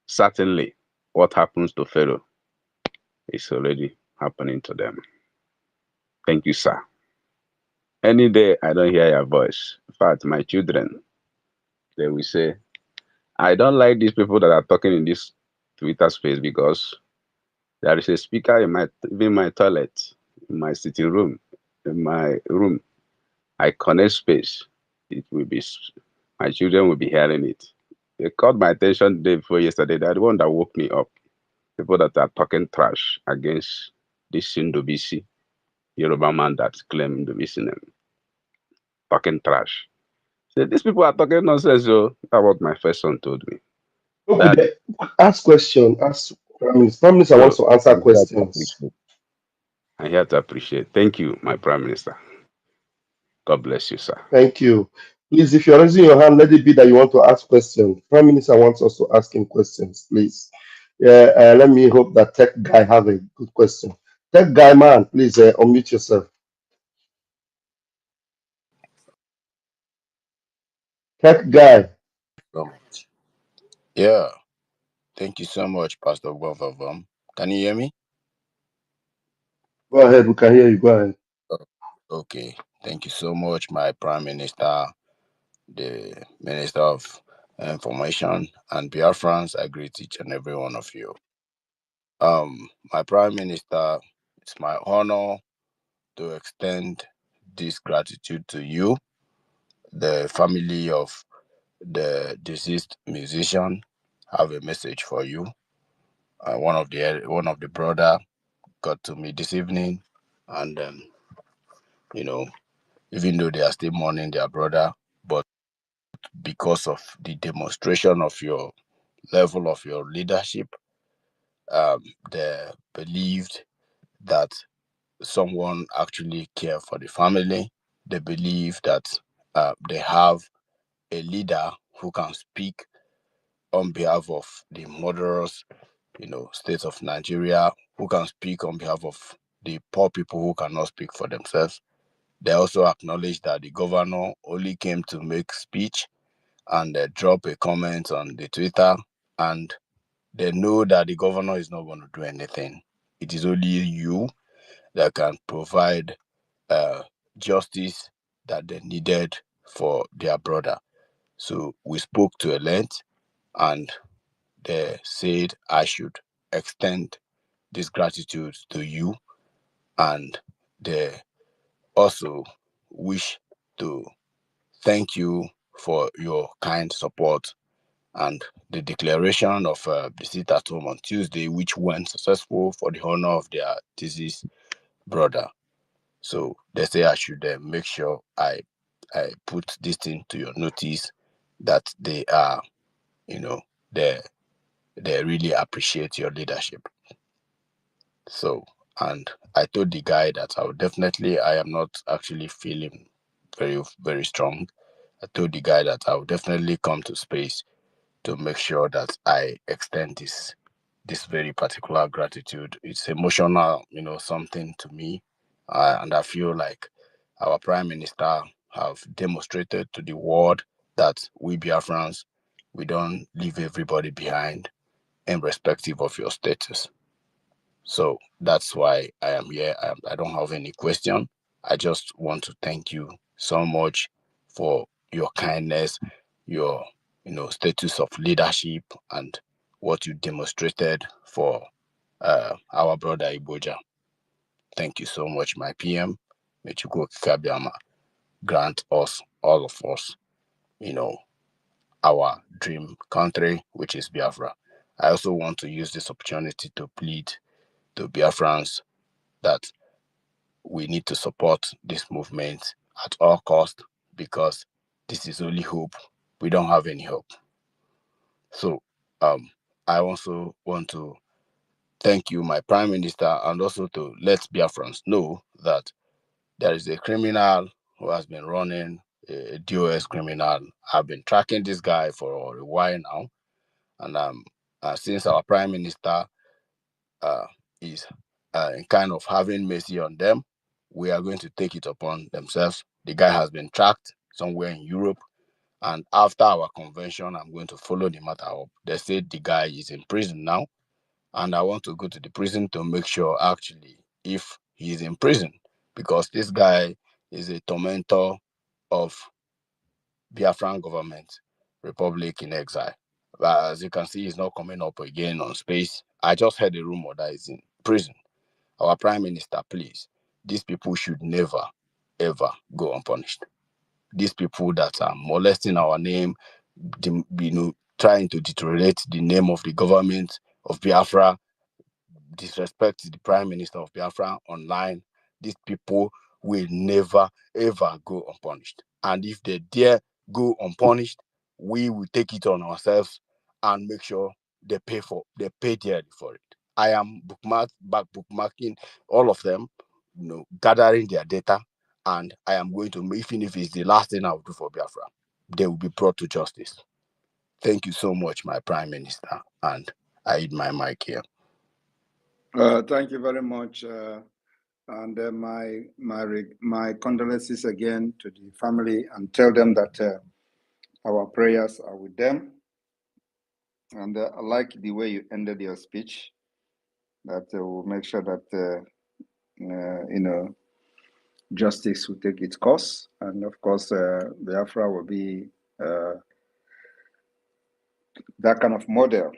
certainly what happens to Pharaoh is already happening to them. Thank you, sir. Any day I don't hear your voice, in fact, my children, they will say, I don't like these people that are talking in this Twitter space because there is a speaker in my toilet, in my sitting room, in my room. I connect space. It will be My children will be hearing it. They caught my attention the day before yesterday. They're the one that woke me up. People that are talking trash against this Sindobisi Yoruba man that claimed Ndobisi name. Talking trash. So these people are talking nonsense. So that's what my first son told me. Okay, That ask question. Ask Prime Minister. Prime Minister wants so to answer I'm here to questions. appreciate. I'm here to appreciate. Thank you, my Prime Minister. God bless you, sir. Thank you. Please, if you're raising your hand, let it be that you want to ask questions. Prime Minister wants us to ask him questions, please. Yeah, let me hope that tech guy have a good question. Tech guy, man, please unmute yourself. Tech guy. So much. Yeah, thank you so much, Pastor Bovavam. Can you hear me? Go ahead. We can hear you. Go ahead. Oh, okay. Thank you so much, my Prime Minister, the Minister of Information, and Biafrans. I greet each and every one of you. My Prime Minister, it's my honor to extend this gratitude to you, the family of the deceased musician. I have a message for you. One of the brother got to me this evening, and you know, even though they are still mourning their brother, but because of the demonstration of your level of your leadership, um, they believed that someone actually care for the family. They believe that they have a leader who can speak on behalf of the murderers, state of Nigeria, who can speak on behalf of the poor people who cannot speak for themselves. They also acknowledge that the governor only came to make speech and drop a comment on the Twitter, and they know that the governor is not going to do anything. It is only you that can provide uh, justice that they needed for their brother. So we spoke to a length, and they said I should extend this gratitude to you, and they also wish to thank you for your kind support and the declaration of visit at home on Tuesday, which went successful for the honor of their deceased brother. So they say I should make sure I put this thing to your notice that they are, you know, they they really appreciate your leadership. So, and I told the guy that I am not actually feeling very strong. I told the guy that I will definitely come to space to make sure that I extend this very particular gratitude. It's emotional, something to me, and I feel like our Prime Minister have demonstrated to the world that we Biafrans, we don't leave everybody behind, irrespective of your status. So that's why I am here. I don't have any question. I just want to thank you so much for your kindness, your status of leadership, and what you demonstrated for our brother Iboja. Thank you so much, my PM. May Chukwu Kabiama grant us, all of us, you know, our dream country, which is Biafra. I also want to use this opportunity to plead to Biafrans that we need to support this movement at all cost, because this is only hope. We don't have any hope. So I also want to thank you, my Prime Minister, and also to let Biafrans know that there is a criminal who has been running, a DOS criminal. I've been tracking this guy for a while now, and since our Prime Minister uh, is kind of having mercy on them, we are going to take it upon themselves. The guy has been tracked somewhere in Europe, and after our convention, I'm going to follow the matter up. They said the guy is in prison now, and I want to go to the prison to make sure actually if he is in prison, because this guy is a tormentor of Biafran government, Republic in exile. But as you can see, he's not coming up again on space. I just heard a rumor that he's in prison. Our Prime Minister, please, these people should never, ever go unpunished. these people that are molesting our name, trying to deteriorate the name of the government of Biafra, disrespect the Prime Minister of Biafra online, these people will never ever go unpunished. And if they dare go unpunished, we will take it on ourselves and make sure they pay dearly for it. I am bookmarking all of them, gathering their data, and I am going to, even if it's the last thing I will do for Biafra, they will be brought to justice. Thank you so much, my Prime Minister, and I hit my mic here. Thank you very much, and my condolences again to the family, and tell them that our prayers are with them. And I like the way you ended your speech. That will make sure that justice will take its course, and of course, Biafra will be that kind of model,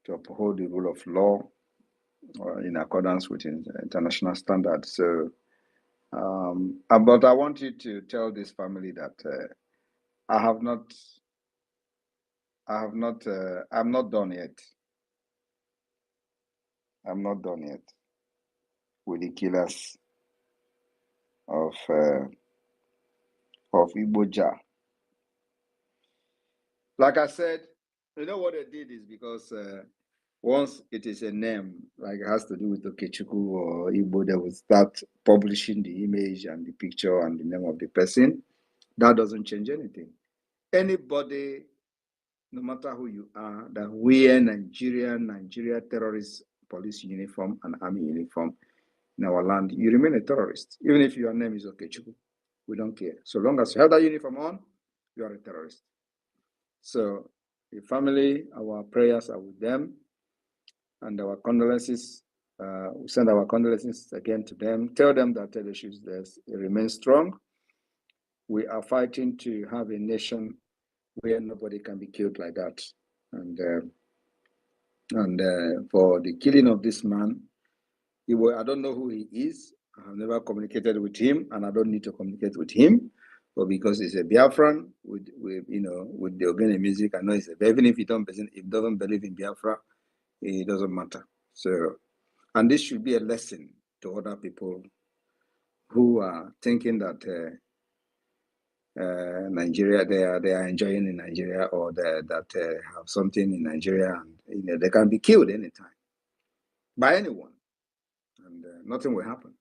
to uphold the rule of law in accordance with international standards. So, but I want you to tell this family that I'm not done yet. I'm not done yet with the killers of Igboja. Like I said, what they did is because once it is a name, like it has to do with Okechukwu or Igbo, they will start publishing the image and the picture and the name of the person. That doesn't change anything. Anybody, no matter who you are, that wear Nigeria terrorist police uniform and army uniform in our land, you remain a terrorist. Even if your name is Okechukwu, we don't care. So long as you have that uniform on, you are a terrorist. So the family, our prayers are with them, and our condolences. We send our condolences again to them. Tell them that they should remain strong. We are fighting to have a nation where nobody can be killed like that. And for the killing of this man, I don't know who he is. I have never communicated with him, and I don't need to communicate with him. But because he's a Biafran with the Ogene music, I know he's even if he doesn't believe in Biafra, it doesn't matter. So, and this should be a lesson to other people who are thinking that Nigeria, they are enjoying in Nigeria, or that have something in Nigeria, and they can be killed anytime by anyone, and nothing will happen.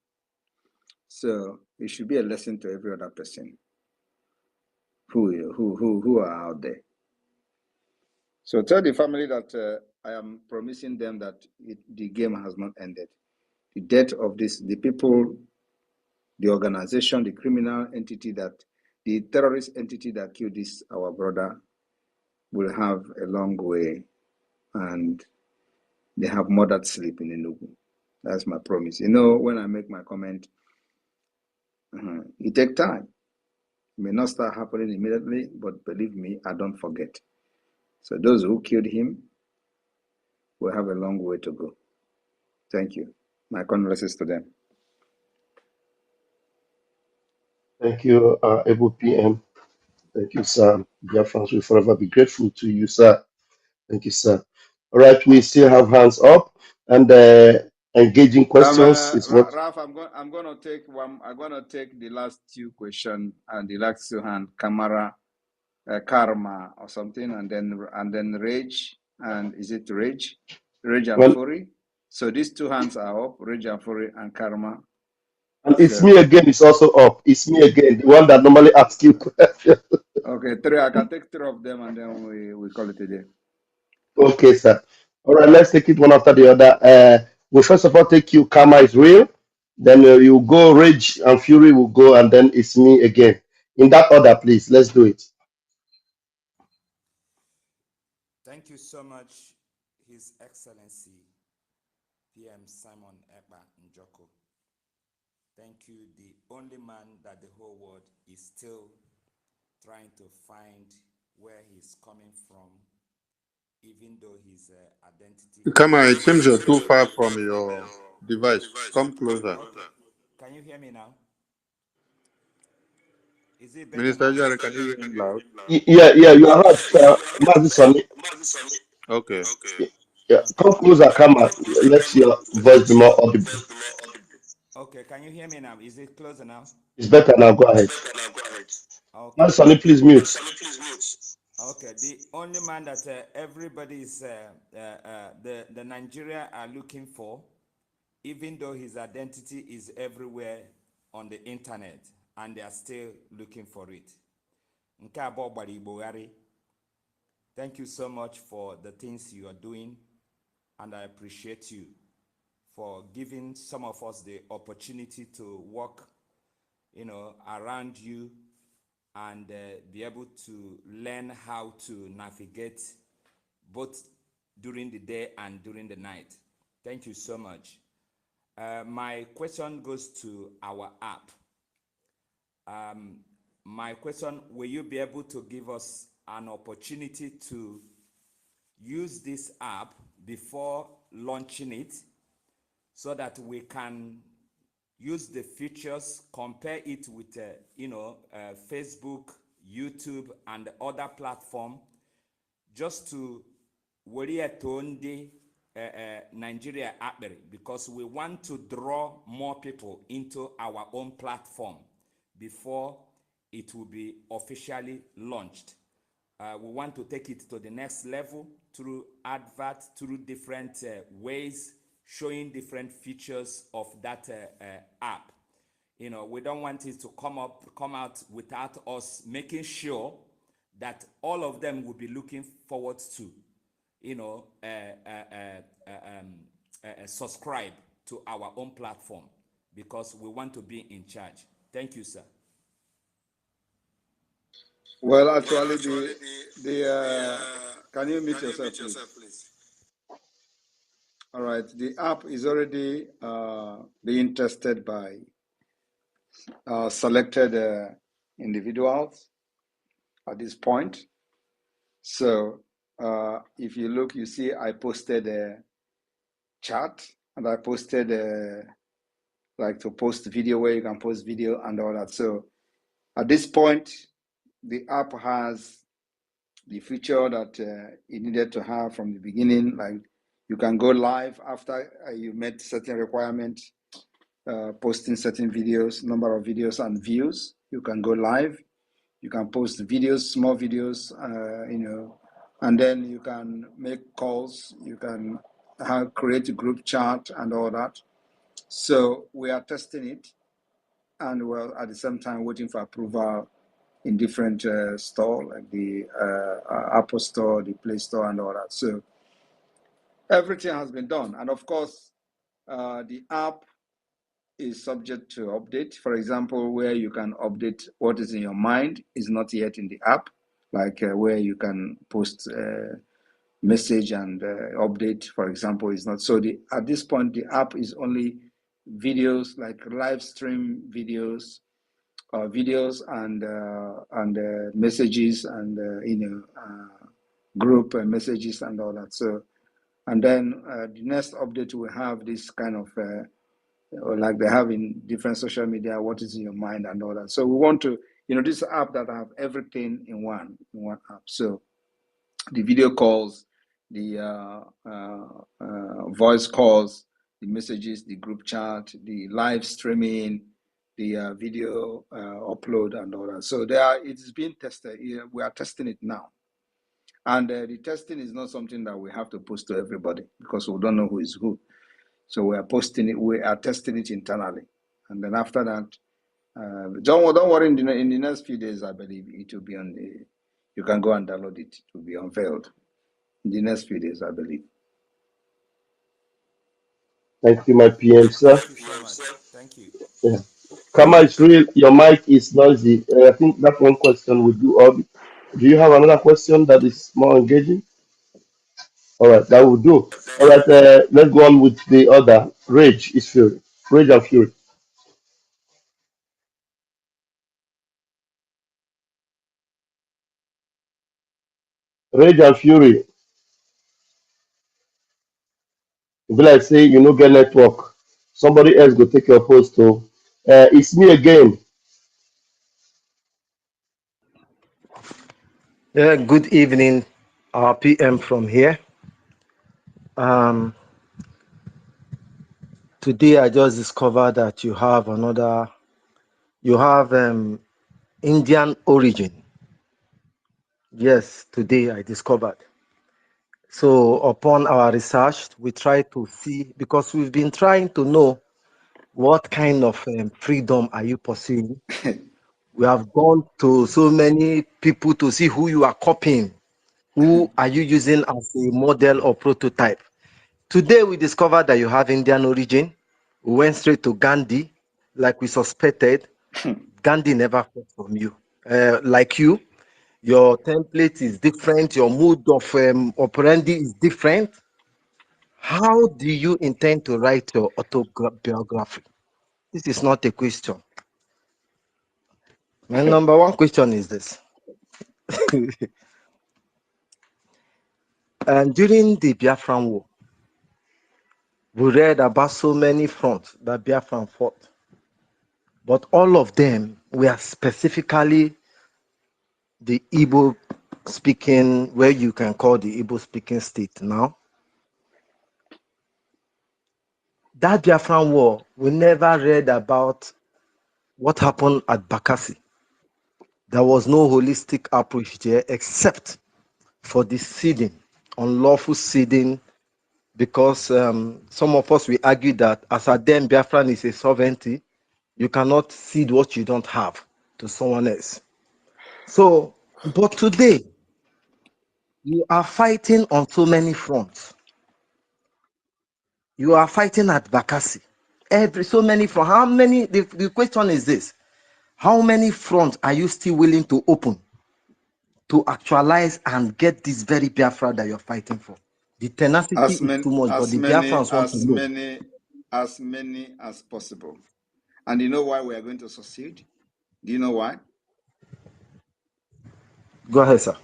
So it should be a lesson to every other person who are out there. So tell the family that I am promising them that the game has not ended. The death of the people, the organization, the criminal entity, the terrorist entity that killed our brother, will have a long way, and they have murdered sleep in Enugu. That's my promise. When I make my comment, it takes time. It may not start happening immediately, but believe me, I don't forget. So those who killed him will have a long way to go. Thank you. My condolences to them. Thank you, Able PM. Thank you, sir. Biafrans will forever be grateful to you, sir. Thank you, sir. All right, we still have hands up, and engaging questions is what. Ralph, I'm going to take one. I'm going to take the last two questions and the last two hand Karma or something, and then Rage, and is it Rage and Fury? So these two hands are up, Rage and Fury and Karma. And it's me again. It's also up. It's me again, the one that normally asks you questions. Okay, three. I can take three of them, and then we call it a day. Okay, sir. All right, let's take it one after the other. We'll first of all take you. Karma is real. Then you go. Rage and Fury will go, and then it's me again. In that order, please. Let's do it. Thank you so much, His Excellency PM Simon Ekpa Njoko. Thank you, the only man that the whole world is still trying to find where he's coming from, even though his identity. Come on, it seems you're too far from your device. Come closer. Okay. Can you hear me now? Is it better Minister now? Jare, can you hear him loud? Yeah, yeah, you are right, Mazi Sani. Okay. Yeah, come closer, come on. Let your voice be more audible. Okay, can you hear me now? Is it closer now? It's better now. Go ahead. Mazi Okay. Sani, please mute. Okay, the only man that everybody is, the Nigeria are looking for, even though his identity is everywhere on the internet, and they are still looking for it. Nke abụọ gbara Igbogharị. Thank you so much for the things you are doing, and I appreciate you for giving some of us the opportunity to walk, around you and be able to learn how to navigate both during the day and during the night. Thank you so much. My question goes to our app. My question, will you be able to give us an opportunity to use this app before launching it so that we can use the features, compare it with, Facebook, YouTube, and other platform, just to worry ndị Nigeria akpịrị, because we want to draw more people into our own platform before it will be officially launched. We want to take it to the next level through adverts, through different ways, showing different features of that app. We don't want it to come out without us making sure that all of them will be looking forward to, subscribe to our own platform, because we want to be in charge. Thank you, sir. Well, actually, can you mute yourself, please? All right, the app is already being tested by selected individuals at this point. So if you look, you see I posted a chat, and I posted like to post video where you can post video and all that. So at this point, the app has the feature that it needed to have from the beginning. Like you can go live after you met certain requirements, posting certain videos, number of videos and views. You can go live. You can post videos, small videos, and then you can make calls. You can create a group chat and all that. So we are testing it, and we're at the same time waiting for approval in different store, like the Apple Store, the Play Store, and all that. So everything has been done, and of course, the app is subject to update. For example, where you can update what is in your mind is not yet in the app, like where you can post message and update, for example, is not. So at this point, the app is only videos, like live stream videos, and messages and group messages and all that. So, and then the next update will have this kind of or like they have in different social media, what is in your mind and all that. So we want to, this app that have everything in one app. So the video calls, the voice calls, the messages, the group chat, the live streaming, the video upload and all that. So it is being tested. We are testing it now. And the testing is not something that we have to post to everybody, because we don't know who is who. So we are posting it. We are testing it internally, and then after that, don't worry. In the next few days, I believe it will be on the. You can go and download it. It will be unveiled in the next few days, I believe. Thank you, my PM, sir. Thank you so much. Thank you. Yeah. Kama, it's real. Your mic is noisy. I think that one question would do. Do you have another question that is more engaging? All right, that will do. All right, let's go on with the other. Rage is fury. Rage and fury. Rage and fury. If like say you no get network, somebody else go take your post. It's me again. Yeah, good evening, PM from here. Um, Today I just discovered that you have Indian origin. Yes, today I discovered. So upon our research, we try to see, because we've been trying to know what kind of freedom are you pursuing. We have gone to so many people to see who you are copying, who are you using as a model or prototype. Today we discovered that you have Indian origin. We went straight to Gandhi, like we suspected. Gandhi never heard from you. Like you, your template is different. Your mood of operandi is different. How do you intend to write your autobiography? This is not a question. My number one question is this. And during the Biafran War, we read about so many fronts that Biafran fought, but all of them were specifically the Igbo speaking, where you can call the Igbo speaking state now. That Biafran war, we never read about what happened at Bakassi. There was no holistic approach there except for the seeding, unlawful seeding, because some of us, we argue that as a then Biafran is a sovereignty, you cannot cede what you don't have to someone else. So, but today, you are fighting on so many fronts. You are fighting at Bakassi. So many fronts. How many? The question is this: how many fronts are you still willing to open to actualize and get this very Biafra that you're fighting for? The tenacity is too much, but the Biafrans want to know. As many as possible. And you know why we are going to succeed? Do you know why? Go ahead, sir.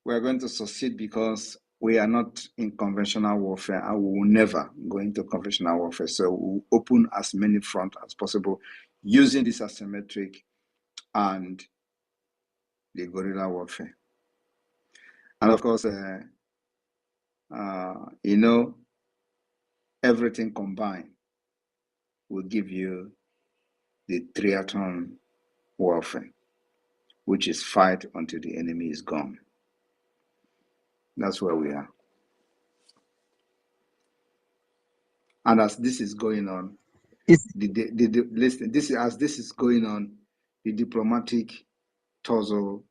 We are going to succeed because we are not in conventional warfare, and we will never go into conventional warfare. So we'll open as many fronts as possible using this asymmetric and the guerrilla warfare. And of course, everything combined will give you the triathlon warfare, which is fight until the enemy is gone. That's where we are. And as this is going on, listen, as this is going on, the diplomatic tussle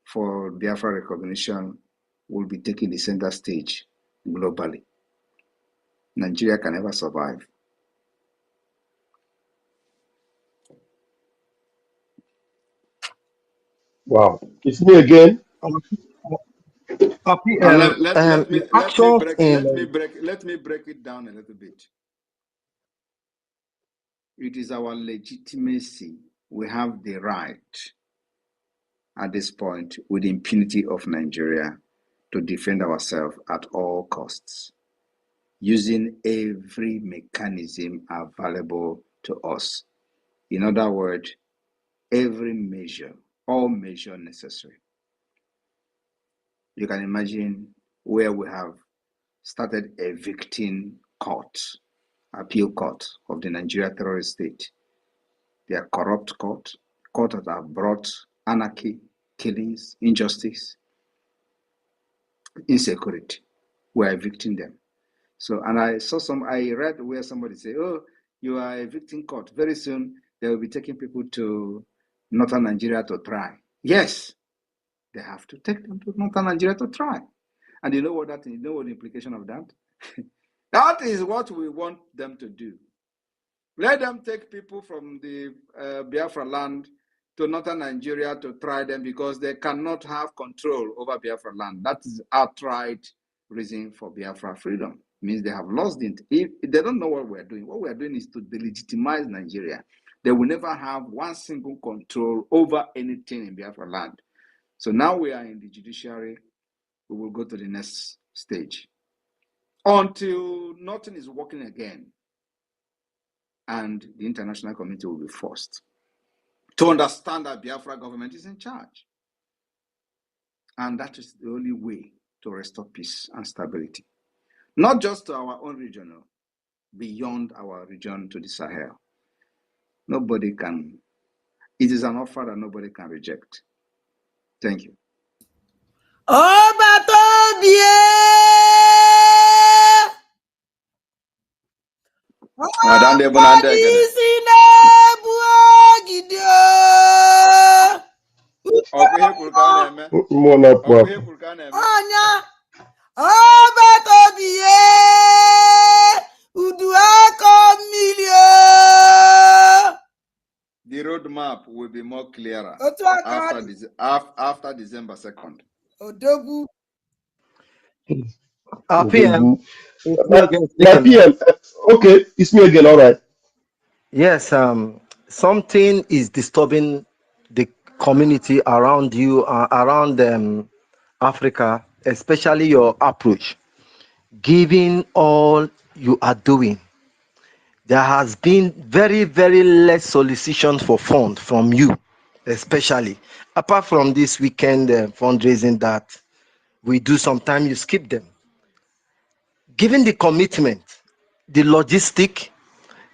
for Biafra recognition will be taking the center stage globally. Nigeria can never survive. Wow. It's me again. And let me break it down a little bit. It is our legitimacy. We have the right at this point, with the impunity of Nigeria, to defend ourselves at all costs, using every mechanism available to us. In other words, every measure, all measure necessary. You can imagine where we have started evicting courts, appeal court of the Nigeria terrorist state. They are corrupt courts that have brought anarchy, killings, injustice, insecurity. We are evicting them. So, and I read where somebody said, "Oh, you are evicting court. Very soon they will be taking people to northern Nigeria to try." Yes, they have to take them to northern Nigeria to try. And you know what that is? You know what the implication of that? That is what we want them to do. Let them take people from the Biafra land to northern Nigeria to try them, because they cannot have control over Biafra land. That is outright reason for Biafra freedom. It means they have lost it. If they don't know what we're doing, what we're doing is to delegitimize Nigeria. They will never have one single control over anything in Biafra land. So now we are in the judiciary. We will go to the next stage until nothing is working again, and the international community will be forced to understand that Biafra government is in charge. And that is the only way to restore peace and stability. Not just to our own region, beyond our region to the Sahel. Nobody can, it is an offer that nobody can reject. Thank you. The roadmap will be more clearer after December 2nd. PM, it's me again My speaking. PM, okay, it's me again, all right. Yes, something is disturbing the community around you, around Africa, especially your approach. Given all you are doing, there has been very, very less solicitation for fund from you, especially. Apart from this weekend fundraising that we do sometimes, you skip them. Given the commitment, the logistic,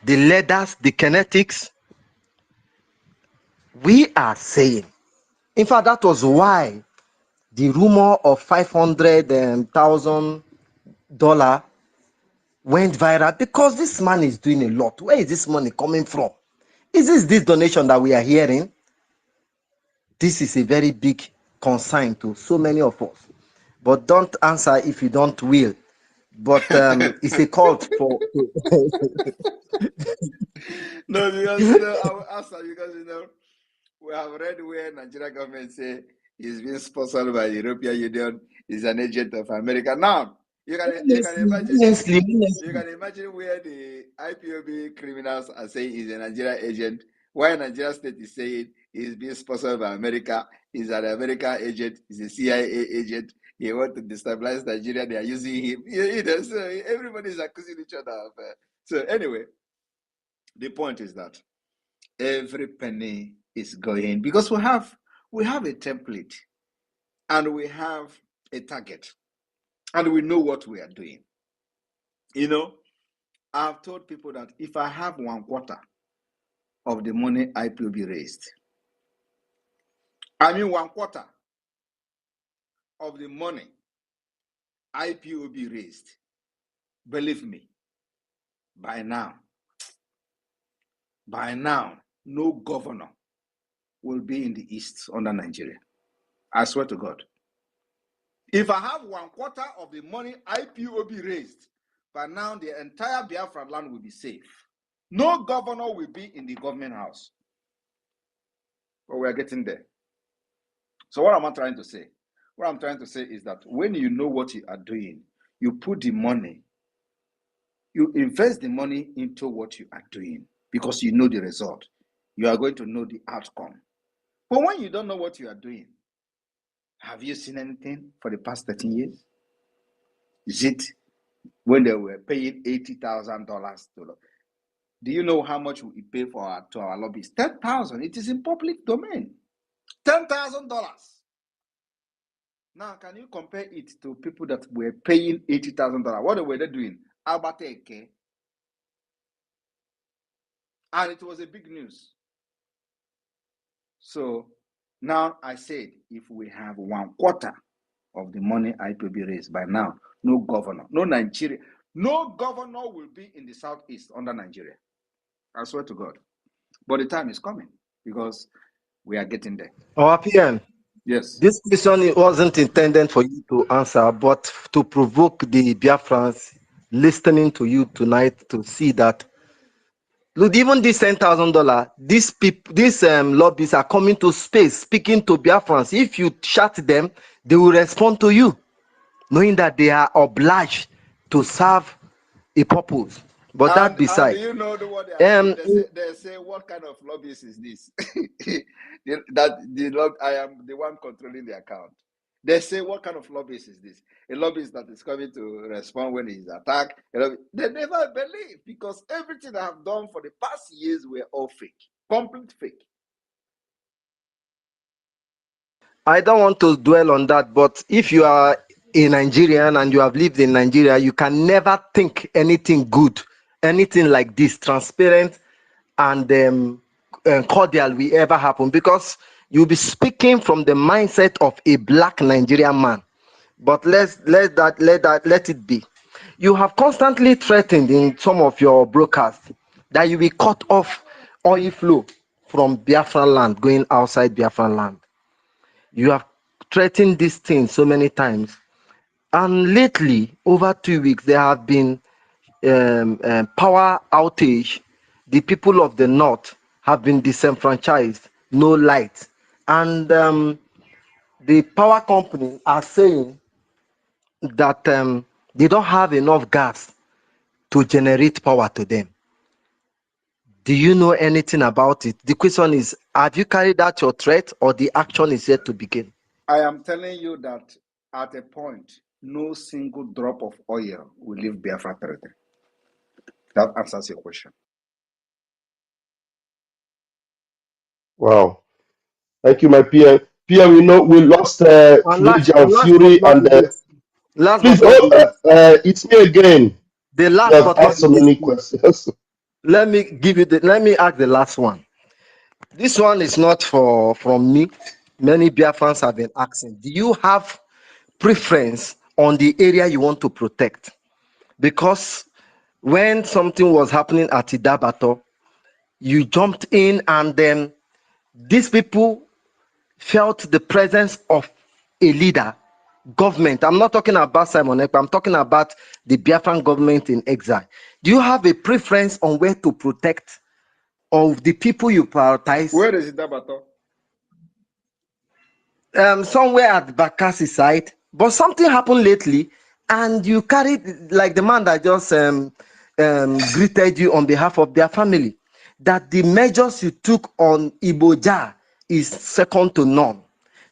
the leaders, the kinetics, we are saying, in fact, that was why the rumor of $500,000 went viral, because this man is doing a lot. Where is this money coming from? Is this donation that we are hearing? This is a very big concern to so many of us. But don't answer if you don't will. But it's a call for. No, because I will answer because we have read where Nigeria government say he's being sponsored by the European Union, is an agent of America. Now you can imagine where the IPOB criminals are saying he's a Nigeria agent. Why Nigeria state is saying he's being sponsored by America, he's an American agent, he's a CIA agent. He want to destabilize Nigeria. They are using him. So everybody is accusing each other of. So anyway, the point is that every penny is going because we have a template and we have a target and we know what we are doing. I've told people that if I have 1/4 of the money IPOB raised, I mean 1/4 of the money IPOB raised, believe me, by now, no governor will be in the East under Nigeria. I swear to God. If I have 1/4 of the money IPOB raised, by now the entire Biafra land will be safe. No governor will be in the government house. But we are getting there. So what am I trying to say? What I'm trying to say is that when you know what you are doing, you put the money, you invest the money into what you are doing because you know the result. You are going to know the outcome. But when you don't know what you are doing, have you seen anything for the past 13 years? Is it when they were paying $80,000 to? Do you know how much we pay to our lobbyists? $10,000. It is in public domain. $10,000. Now, can you compare it to people that were paying $80,000? What were they doing? Abateke. And it was a big news. So now I said, if we have 1/4 of the money IPOB raised by now, no governor, no Nigeria, no governor will be in the Southeast under Nigeria. I swear to God. But the time is coming because we are getting there. Our PM. Yes. This question wasn't intended for you to answer, but to provoke the Biafrans listening to you tonight to see that, look, even this $10,000, these people, these lobbies are coming to space, speaking to Biafrans. If you shut them, they will respond to you, knowing that they are obliged to serve a purpose. But that beside, do you know what they are saying? They say, what kind of lobbyist is this? I am the one controlling the account. They say, what kind of lobbyist is this? A lobbyist that is coming to respond when he's attacked. They never believe because everything I have done for the past years were all fake, complete fake. I don't want to dwell on that, but if you are a Nigerian and you have lived in Nigeria, you can never think anything good, anything like this, transparent and cordial will ever happen, because you'll be speaking from the mindset of a black Nigerian man. But let it be. You have constantly threatened in some of your broadcasts that you will cut off oil flow from Biafra land going outside Biafra land. You have threatened this thing so many times, and lately, over 2 weeks, there have been power outage. The people of the north have been disenfranchised, no light, and the power companies are saying that they don't have enough gas to generate power to them. Do you know anything about it? The question is, have you carried out your threat, or the action is yet to begin? I am telling you that at a point, no single drop of oil will leave Biafra territory. That answers your question. Wow. Thank you, my PM. PM, you know, we lost And Rage last, and and last but Fury, not and the least, last please, but not the least, it's me again. the You last have but not asked the so least, many please, questions. let me ask the last one. This one is not from me. Many Biafrans have been asking, do you have preference on the area you want to protect? Because when something was happening at Idabato, you jumped in, and then these people felt the presence of a leader, government. I'm not talking about Simon Ekpa, I'm talking about the Biafran government in exile. Do you have a preference on where to protect, of the people you prioritize? Where is Dabato? Somewhere at Bakassi side, but something happened lately, and you carried, like the man that just greeted you on behalf of their family, that the measures you took on Iboja is second to none.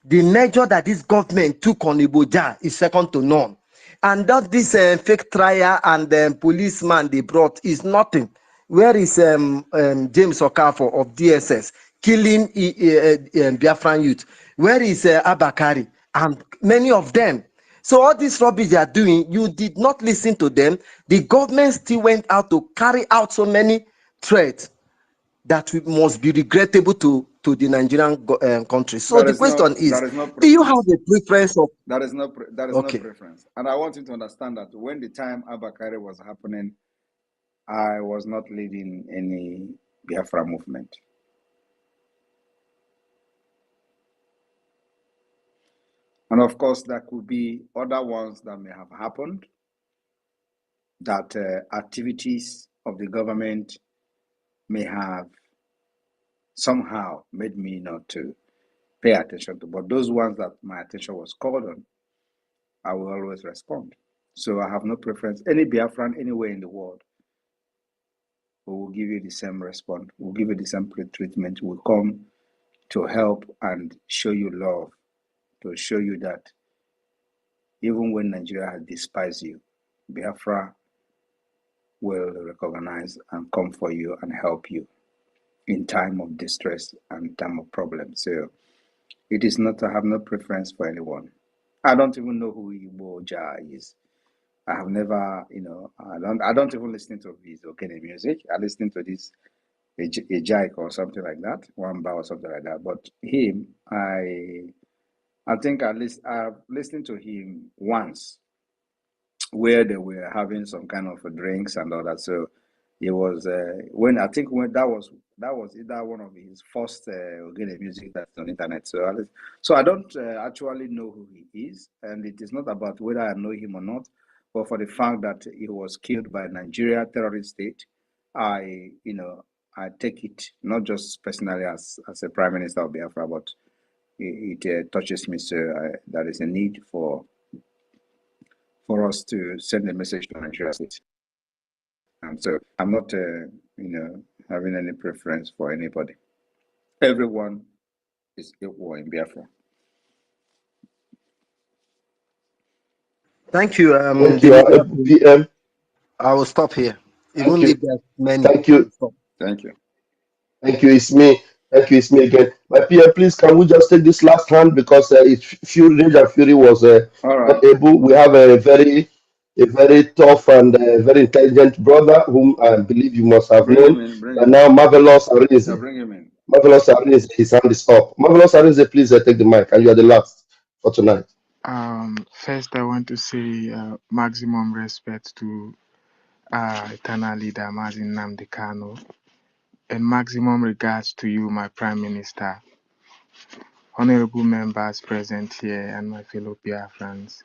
The measure that this government took on Iboja is second to none. And that this fake trial and policeman they brought is nothing. Where is James Okafor of DSS killing Biafran youth? Where is Abakari and many of them? So all this rubbish they are doing, you did not listen to them. The government still went out to carry out so many threats that must be regrettable to the Nigerian country. So the question is, do you have a preference of? That is no Okay. preference. And I want you to understand that when the time Abakari was happening, I was not leading any Biafra movement. And of course, there could be other ones that may have happened, that activities of the government may have somehow made me not to pay attention to. But those ones that my attention was called on, I will always respond. So I have no preference. Any Biafran anywhere in the world, we will give you the same response. We'll give you the same treatment. We'll come to help and show you love, to show you that even when Nigeria has despised you, Biafra will recognize and come for you and help you in time of distress and time of problem. So it is not, I have no preference for anyone. I don't even know who Iboja is. I have never, I don't even listen to his Okene music. I listen to this a Jaik or something like that, Wamba or something like that. But him, I think at least I've listened to him once, where they were having some kind of drinks and all that. So it was when that was either one of his first Ogene music that's on internet. So I don't actually know who he is, and it is not about whether I know him or not, but for the fact that he was killed by Nigeria terrorist state, I take it not just personally as a prime minister of Biafra, but it touches me. So there is a need for us to send a message to Nigeria state. So I'm not, having any preference for anybody. Everyone is equal in Biafra. Thank you, Thank the you, media team. PM. I will stop here, Thank even you. if there's many. Thank you. Thank you. Thank you. It's me. Thank you. It's me again. My PM, please, can we just take this last hand because if Fury, Rage and Fury was All right. not able. We have a very tough and very intelligent brother whom I believe you must have Bring him known. in. Bring And him now, in. Marvelous Yeah, Arinze. bring him in. Marvelous Arinze, his hand is up. Marvelous Arinze, please take the mic, and you are the last for tonight. First, I want to say maximum respect to eternal leader Mazin Nnamdi Kanu, and maximum regards to you, my Prime Minister, honorable members present here, and my fellow Biafrans.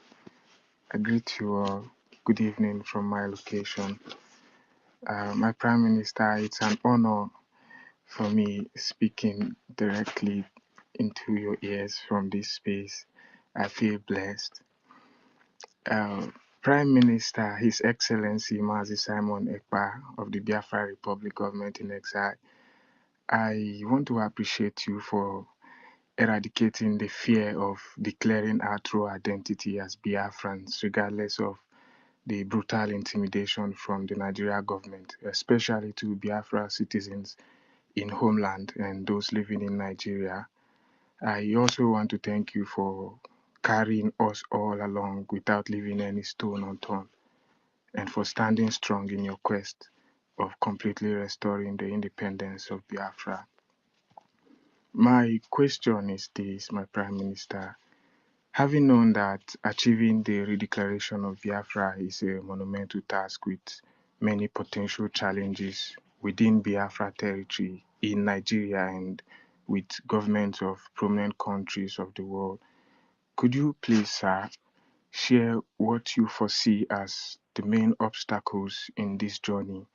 I greet you all. Good evening from my location. My Prime Minister, it's an honor for me speaking directly into your ears from this space. I feel blessed. Prime Minister, His Excellency Mazi Simon Ekpa of the Biafra Republic Government in Exile, I want to appreciate you for eradicating the fear of declaring our true identity as Biafrans, regardless of the brutal intimidation from the Nigeria government, especially to Biafra citizens in homeland and those living in Nigeria. I also want to thank you for carrying us all along without leaving any stone unturned, and for standing strong in your quest of completely restoring the independence of Biafra. My question is this, my Prime Minister. Having known that achieving the redeclaration of Biafra is a monumental task with many potential challenges within Biafra territory in Nigeria and with governments of prominent countries of the world, could you please, sir, share what you foresee as the main obstacles in this journey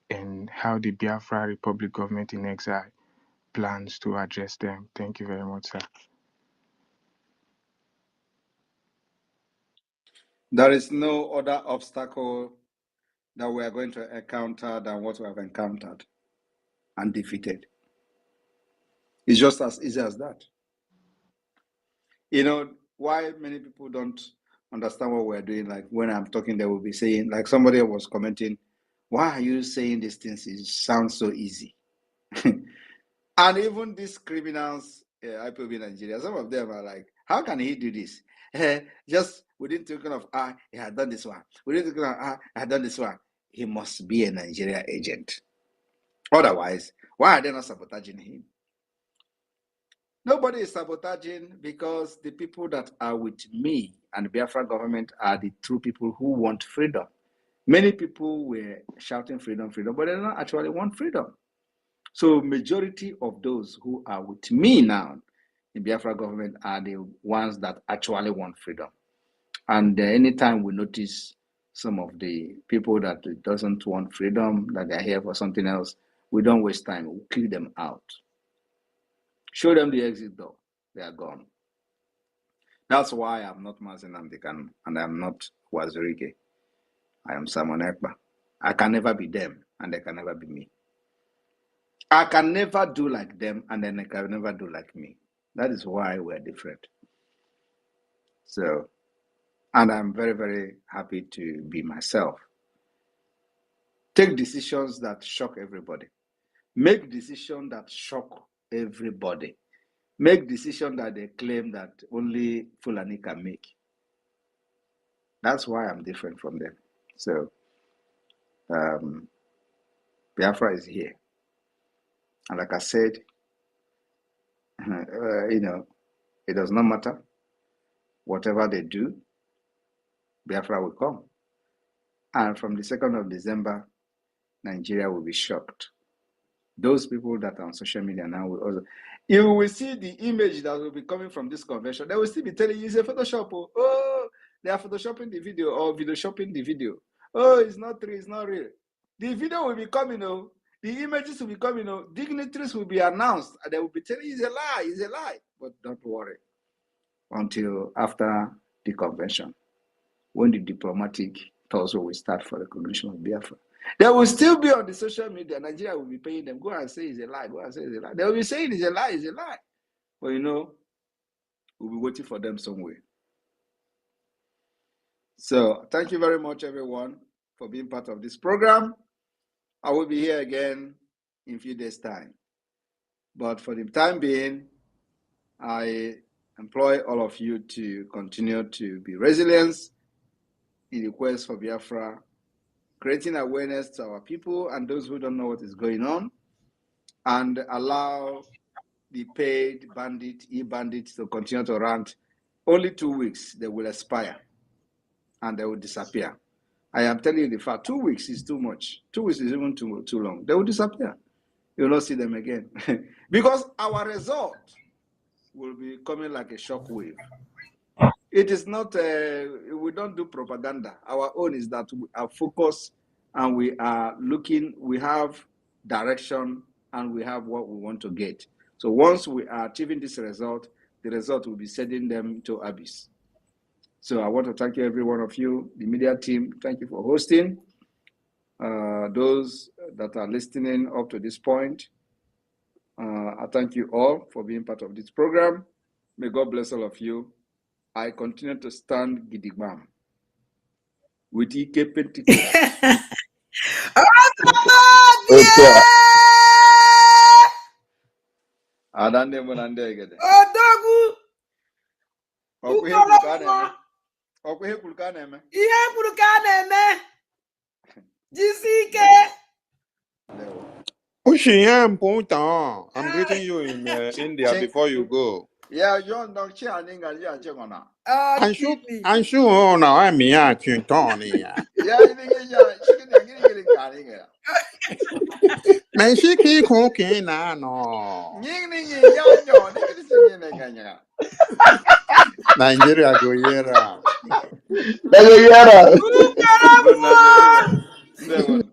and how the Biafra Republic Government in Exile plans to address them? Thank you very much, sir. There is no other obstacle that we are going to encounter than what we have encountered and defeated. It's just as easy as that. You know, why many people don't understand what we're doing, like when I'm talking, they will be saying, like somebody was commenting, why are you saying these things? It sounds so easy. And even these criminals, IPOB Nigeria, some of them are like, how can he do this? Just within thinking of, he had done this one. Within thinking of, I had done this one. He must be a Nigeria agent. Otherwise, why are they not sabotaging him? Nobody is sabotaging because the people that are with me and the Biafra government are the true people who want freedom. Many people were shouting freedom, freedom, but they don't actually want freedom. So majority of those who are with me now in Biafra government are the ones that actually want freedom. And anytime we notice some of the people that doesn't want freedom, that they're here for something else, we don't waste time. We kill them out. Show them the exit door. They are gone. That's why I'm not Mazi Nnamdi Kanu and I'm not Wazirike. I am Simon Ekpa. I can never be them and they can never be me. I can never do like them and then they can never do like me. That is why we're different. So, and I'm very, very happy to be myself. Take decisions that shock everybody. Make decisions that shock everybody. Make decisions that they claim that only Fulani can make. That's why I'm different from them. So, Biafra is here. And like I said, it does not matter. Whatever they do, Biafra will come. And from the 2nd of December, Nigeria will be shocked. Those people that are on social media now will also, you will see the image that will be coming from this convention. They will still be telling you it's a Photoshop. Oh, they are Photoshopping the video or video shopping the video. Oh, it's not true, it's not real. The video will be coming, the images will be coming, dignitaries will be announced, and they will be telling you it's a lie, it's a lie. But don't worry until after the convention, when the diplomatic talks will start for recognition of Biafra. They will still be on the social media. Nigeria will be paying them. Go and say it's a lie. Go and say it's a lie. They will be saying it's a lie, it's a lie. But we'll be waiting for them somewhere. So thank you very much, everyone, for being part of this program. I will be here again in a few days' time. But for the time being, I employ all of you to continue to be resilient in the quest for Biafra, creating awareness to our people and those who don't know what is going on, and allow the paid bandit, e-bandits to continue to rant. Only 2 weeks, they will expire and they will disappear. I am telling you the fact, 2 weeks is too much. 2 weeks is even too long. They will disappear. You will not see them again. Because our result will be coming like a shock wave. It is not, we don't do propaganda. Our own is that we are focused and we are looking, we have direction and we have what we want to get. So once we are achieving this result, the result will be sending them to abyss. So I want to thank you, every one of you, the media team. Thank you for hosting. Those that are listening up to this point, I thank you all for being part of this program. May God bless all of you. I continue to stand gidigbam with Ike Pentecost. Okay. Adande Monande Egede. Odogu. Okwe Kulkaneme. Okwe Kulkaneme. Ihe kwuru ka a na-eme. Jisi ike. I'm greeting you in India before you go. Yeah, John don't share Ninga Jagona. I'm sure now I'm here to Tony. Yeah, you think chicken getting carrying it. Man, she keep cooking no. Nigeria go here. Nigeria. Good Nigeria.